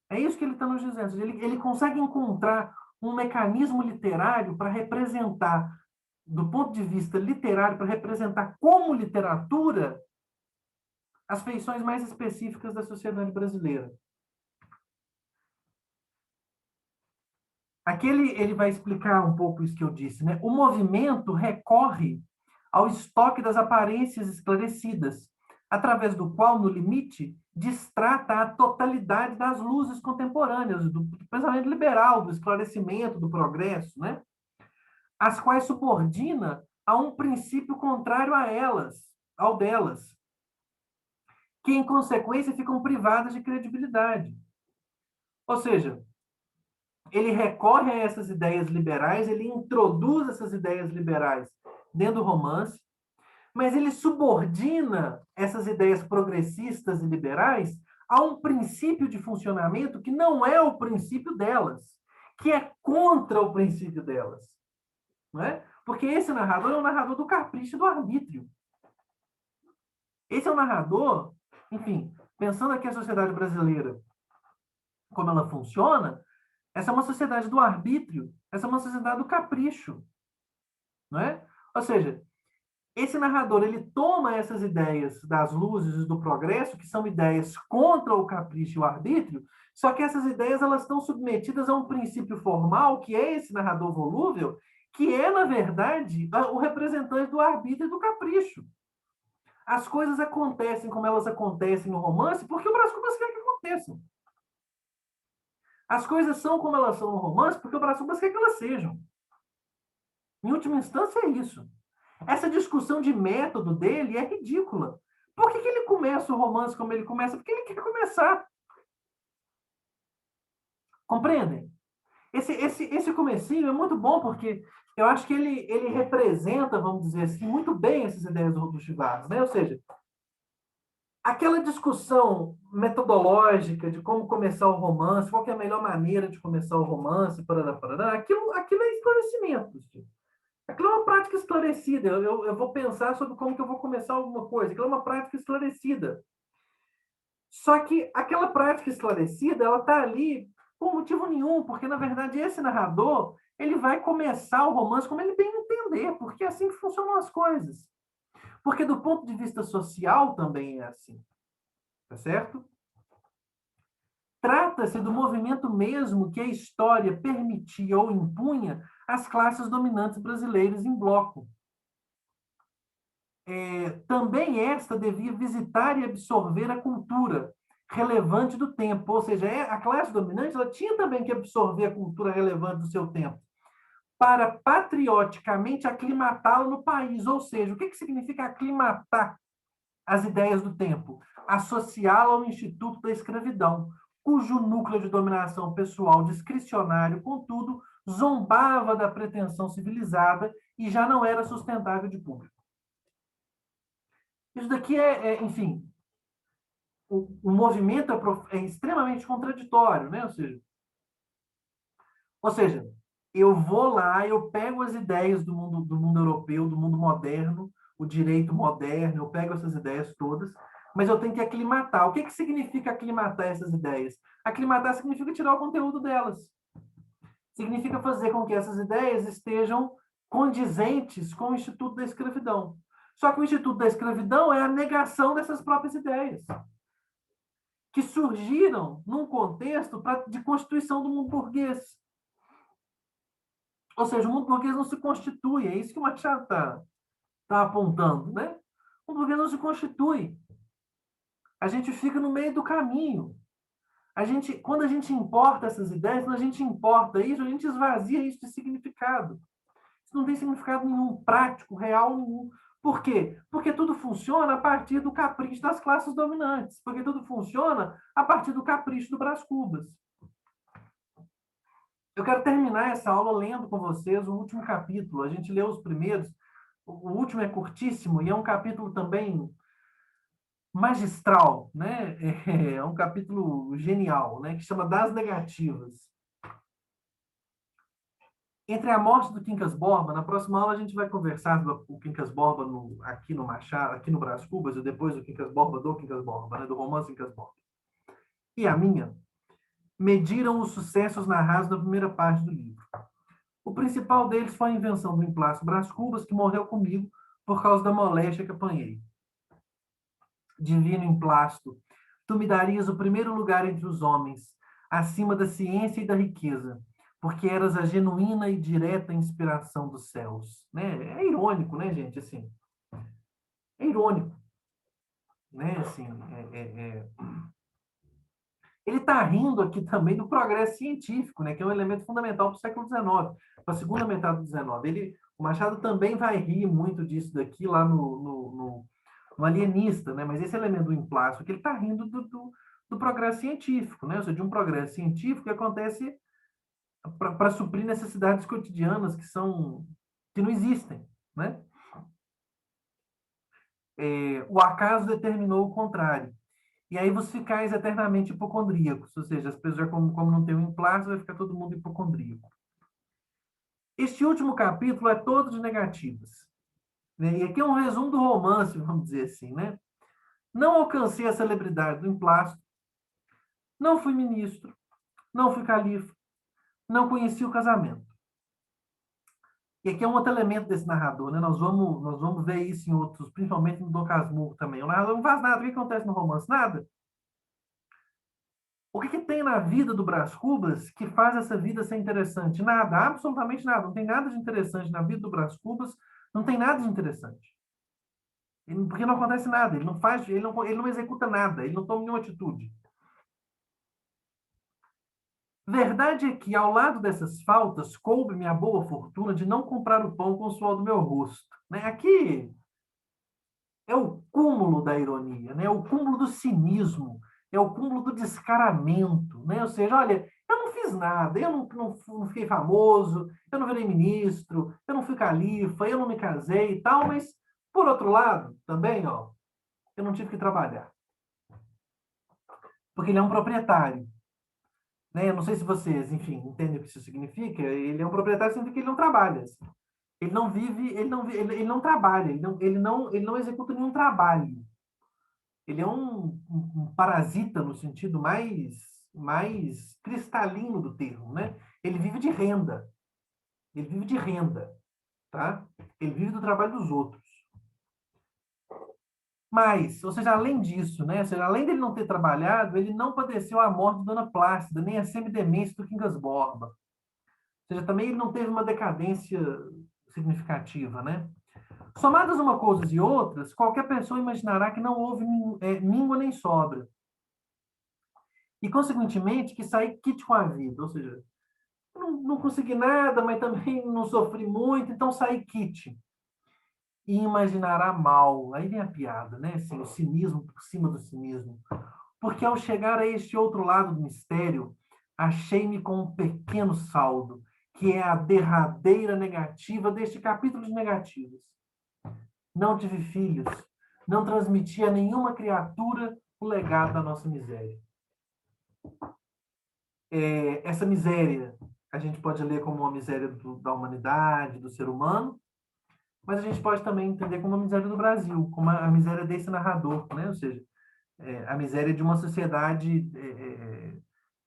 É isso que ele está nos dizendo. Ele consegue encontrar um mecanismo literário para representar, do ponto de vista literário, para representar como literatura as feições mais específicas da sociedade brasileira. Aqui ele vai explicar um pouco isso que eu disse, né? O movimento recorre ao estoque das aparências esclarecidas, através do qual, no limite, distrata a totalidade das luzes contemporâneas, do pensamento liberal, do esclarecimento, do progresso, né? As quais subordina a um princípio contrário a elas, ao delas, que, em consequência, ficam privadas de credibilidade. Ou seja, ele recorre a essas ideias liberais, ele introduz essas ideias liberais dentro do romance, mas ele subordina essas ideias progressistas e liberais a um princípio de funcionamento que não é o princípio delas, que é contra o princípio delas. Não é? Porque esse narrador é um narrador do capricho e do arbítrio. Esse é um narrador, enfim, pensando aqui a sociedade brasileira, como ela funciona, essa é uma sociedade do arbítrio, essa é uma sociedade do capricho. Não é? Ou seja, esse narrador ele toma essas ideias das luzes e do progresso, que são ideias contra o capricho e o arbítrio, só que essas ideias elas estão submetidas a um princípio formal, que é esse narrador volúvel, que é, na verdade, o representante do arbítrio e do capricho. As coisas acontecem como elas acontecem no romance, porque o Brás Cubas quer que aconteçam. As coisas são como elas são no romance, porque o Brás Cubas quer que elas sejam. Em última instância, é isso. Essa discussão de método dele é ridícula. Por que ele começa o romance como ele começa? Porque ele quer começar. Compreendem? Esse comecinho é muito bom porque eu acho que ele representa, vamos dizer assim, muito bem essas ideias do Chivago, né? Ou seja, aquela discussão metodológica de como começar o romance, qual é a melhor maneira de começar o romance, parará, aquilo é esclarecimento. Aquilo é uma prática esclarecida. Eu vou pensar sobre como que eu vou começar alguma coisa. Aquilo é uma prática esclarecida. Só que aquela prática esclarecida, ela está ali por motivo nenhum, porque, na verdade, esse narrador, ele vai começar o romance como ele bem entender, porque é assim que funcionam as coisas. Porque, do ponto de vista social, também é assim. Tá certo? Trata-se do movimento mesmo que a história permitia ou impunha às classes dominantes brasileiras em bloco. também esta devia visitar e absorver a cultura relevante do tempo, ou seja, a classe dominante ela tinha também que absorver a cultura relevante do seu tempo para patrioticamente aclimatá-la no país, ou seja, o que significa aclimatar as ideias do tempo? Associá-la ao Instituto da Escravidão, cujo núcleo de dominação pessoal discricionário, contudo, zombava da pretensão civilizada e já não era sustentável de público. Isso daqui enfim, o movimento é extremamente contraditório, né? Ou seja, eu vou lá, eu pego as ideias do mundo europeu, do mundo moderno, o direito moderno, eu pego essas ideias todas, mas eu tenho que aclimatar. O que significa aclimatar essas ideias? Aclimatar significa tirar o conteúdo delas. Significa fazer com que essas ideias estejam condizentes com o Instituto da Escravidão. Só que o Instituto da Escravidão é a negação dessas próprias ideias, que surgiram num contexto de constituição do mundo burguês. Ou seja, o mundo burguês não se constitui, é isso que o Machado está apontando, né? O mundo burguês não se constitui. A gente fica no meio do caminho. Quando a gente importa essas ideias, quando a gente importa isso, a gente esvazia isso de significado. Isso não tem significado nenhum, prático, real nenhum. Por quê? Porque tudo funciona a partir do capricho das classes dominantes. Porque tudo funciona a partir do capricho do Brás Cubas. Eu quero terminar essa aula lendo com vocês o último capítulo. A gente leu os primeiros. O último é curtíssimo e é um capítulo também magistral, né? É um capítulo genial, né? Que chama Das Negativas. Entre a morte do Quincas Borba, na próxima aula a gente vai conversar do Quincas Borba aqui no Machado, aqui no Brás Cubas, e depois do Quincas Borba, né? Do romance Quincas Borba. E a minha mediram os sucessos narrados na primeira parte do livro. O principal deles foi a invenção do emplasto Brás Cubas, que morreu comigo por causa da moléstia que apanhei. Divino emplasto, tu me darias o primeiro lugar entre os homens, acima da ciência e da riqueza, porque eras a genuína e direta inspiração dos céus. Né? É irônico, né, gente? Assim, é irônico. Né? Assim, Ele está rindo aqui também do progresso científico, né, que é um elemento fundamental para o século XIX, para a segunda metade do XIX. O Machado também vai rir muito disso daqui lá no Alienista, né, mas esse elemento do emplástico, que ele está rindo do progresso científico, né, ou seja, de um progresso científico que acontece para suprir necessidades cotidianas que não existem, né? O acaso determinou o contrário. E aí você ficais eternamente hipocondríacos, ou seja, as pessoas, já como não tem um emplasto, vai ficar todo mundo hipocondríaco. Este último capítulo é todo de negativas. Né? E aqui é um resumo do romance, vamos dizer assim. Né? Não alcancei a celebridade do emplasto, não fui ministro, não fui califa, não conheci o casamento. E aqui é um outro elemento desse narrador, né? Nós vamos ver isso em outros, principalmente no Dom Casmurro também. O narrador não faz nada. O que acontece no romance? Nada. O que tem na vida do Brás Cubas que faz essa vida ser interessante? Nada, absolutamente nada. Não tem nada de interessante na vida do Brás Cubas, não tem nada de interessante. Porque não acontece nada, ele não faz, ele não executa nada, ele não toma nenhuma atitude. Verdade é que, ao lado dessas faltas, coube-me a boa fortuna de não comprar o pão com o suor do meu rosto. Né? Aqui é o cúmulo da ironia, né? É o cúmulo do cinismo, é o cúmulo do descaramento. Né? Ou seja, olha, eu não fiz nada, eu não fiquei famoso, eu não virei ministro, eu não fui califa, eu não me casei e tal, mas, por outro lado, também, ó, eu não tive que trabalhar. Porque ele é um proprietário. Né? Eu não sei se vocês, enfim, entendem o que isso significa. Ele é um proprietário, significa que ele não trabalha. Ele não vive, ele não trabalha, ele não executa nenhum trabalho. Ele é um parasita no sentido mais cristalino do termo, né? Ele vive de renda. Ele vive de renda, tá? Ele vive do trabalho dos outros. Mas, ou seja, além disso, né? Ou seja, além dele não ter trabalhado, ele não padeceu a morte de Dona Plácida, nem a semidemência do Quincas Borba. Ou seja, também ele não teve uma decadência significativa, né? Somadas uma coisas e outras, qualquer pessoa imaginará que não houve míngua nem sobra. E, consequentemente, que saí quite com a vida. Ou seja, não consegui nada, mas também não sofri muito, então saí quite. E imaginará mal. Aí vem a piada, né? Assim, o cinismo por cima do cinismo. Porque ao chegar a este outro lado do mistério, achei-me com um pequeno saldo, que é a derradeira negativa deste capítulo de negativas. Não tive filhos, não transmiti a nenhuma criatura o legado da nossa miséria. Essa miséria a gente pode ler como uma miséria da humanidade, do ser humano, mas a gente pode também entender como uma miséria do Brasil, como a miséria desse narrador, né? Ou seja, a miséria de uma sociedade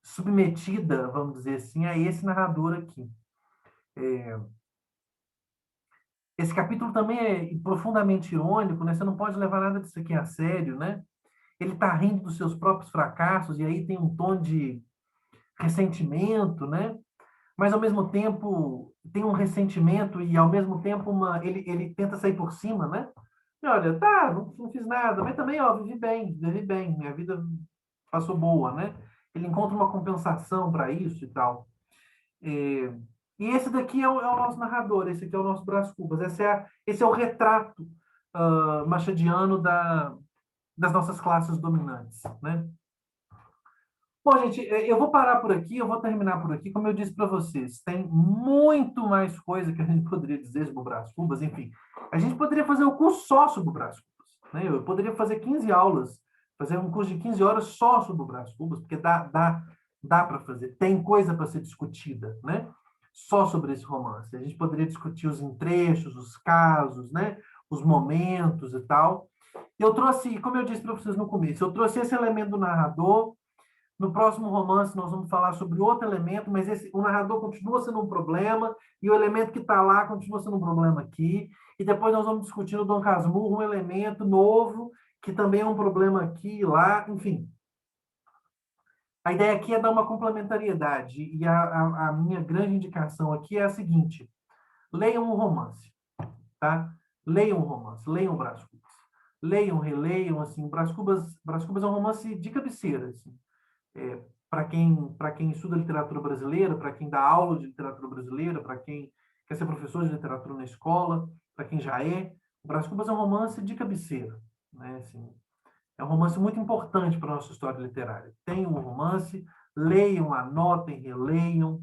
submetida, vamos dizer assim, a esse narrador aqui. Esse capítulo também é profundamente irônico, né? Você não pode levar nada disso aqui a sério, né? Ele está rindo dos seus próprios fracassos, e aí tem um tom de ressentimento, né? Mas, ao mesmo tempo, tem um ressentimento e, ao mesmo tempo, ele tenta sair por cima, né? E, olha, tá, não fiz nada, mas também, ó, vivi bem, minha vida passou boa, né? Ele encontra uma compensação para isso e tal. É, e esse daqui é o nosso narrador, esse aqui é o nosso Brás Cubas, esse é o retrato machadiano das nossas classes dominantes, né? Bom, gente, eu vou parar por aqui, eu vou terminar por aqui. Como eu disse para vocês, tem muito mais coisa que a gente poderia dizer sobre o Brás Cubas, enfim. A gente poderia fazer o curso só sobre o Brás Cubas, né? Eu poderia fazer 15 aulas, fazer um curso de 15 horas só sobre o Brás Cubas, porque dá para fazer, tem coisa para ser discutida, né? Só sobre esse romance. A gente poderia discutir os entrechos, os casos, né? Os momentos e tal. Eu trouxe, como eu disse para vocês no começo, eu trouxe esse elemento do narrador. No próximo romance, nós vamos falar sobre outro elemento, mas o narrador continua sendo um problema, e o elemento que está lá continua sendo um problema aqui. E depois nós vamos discutir no Dom Casmurro um elemento novo, que também é um problema aqui e lá, enfim. A ideia aqui é dar uma complementariedade, e a minha grande indicação aqui é a seguinte: leiam um romance, tá? Leiam um romance, leiam o Brás Cubas. Leiam, releiam, assim, Brás Cubas é um romance de cabeceira, assim. Para quem estuda literatura brasileira, para quem dá aula de literatura brasileira, para quem quer ser professor de literatura na escola, para quem já é, o Brás Cubas é um romance de cabeceira, né? Assim, é um romance muito importante para a nossa história literária. Tenham um romance, leiam, anotem, releiam,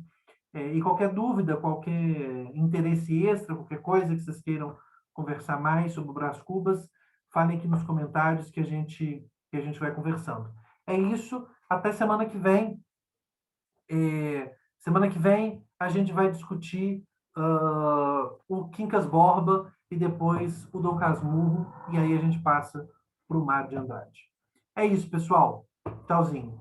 e qualquer dúvida, qualquer interesse extra, qualquer coisa que vocês queiram conversar mais sobre o Brás Cubas, falem aqui nos comentários que a gente vai conversando. É isso. Até semana que vem. Semana que vem a gente vai discutir o Quincas Borba e depois o Dom Casmurro, e aí a gente passa para o Mar de Andrade. É isso, pessoal. Tchauzinho.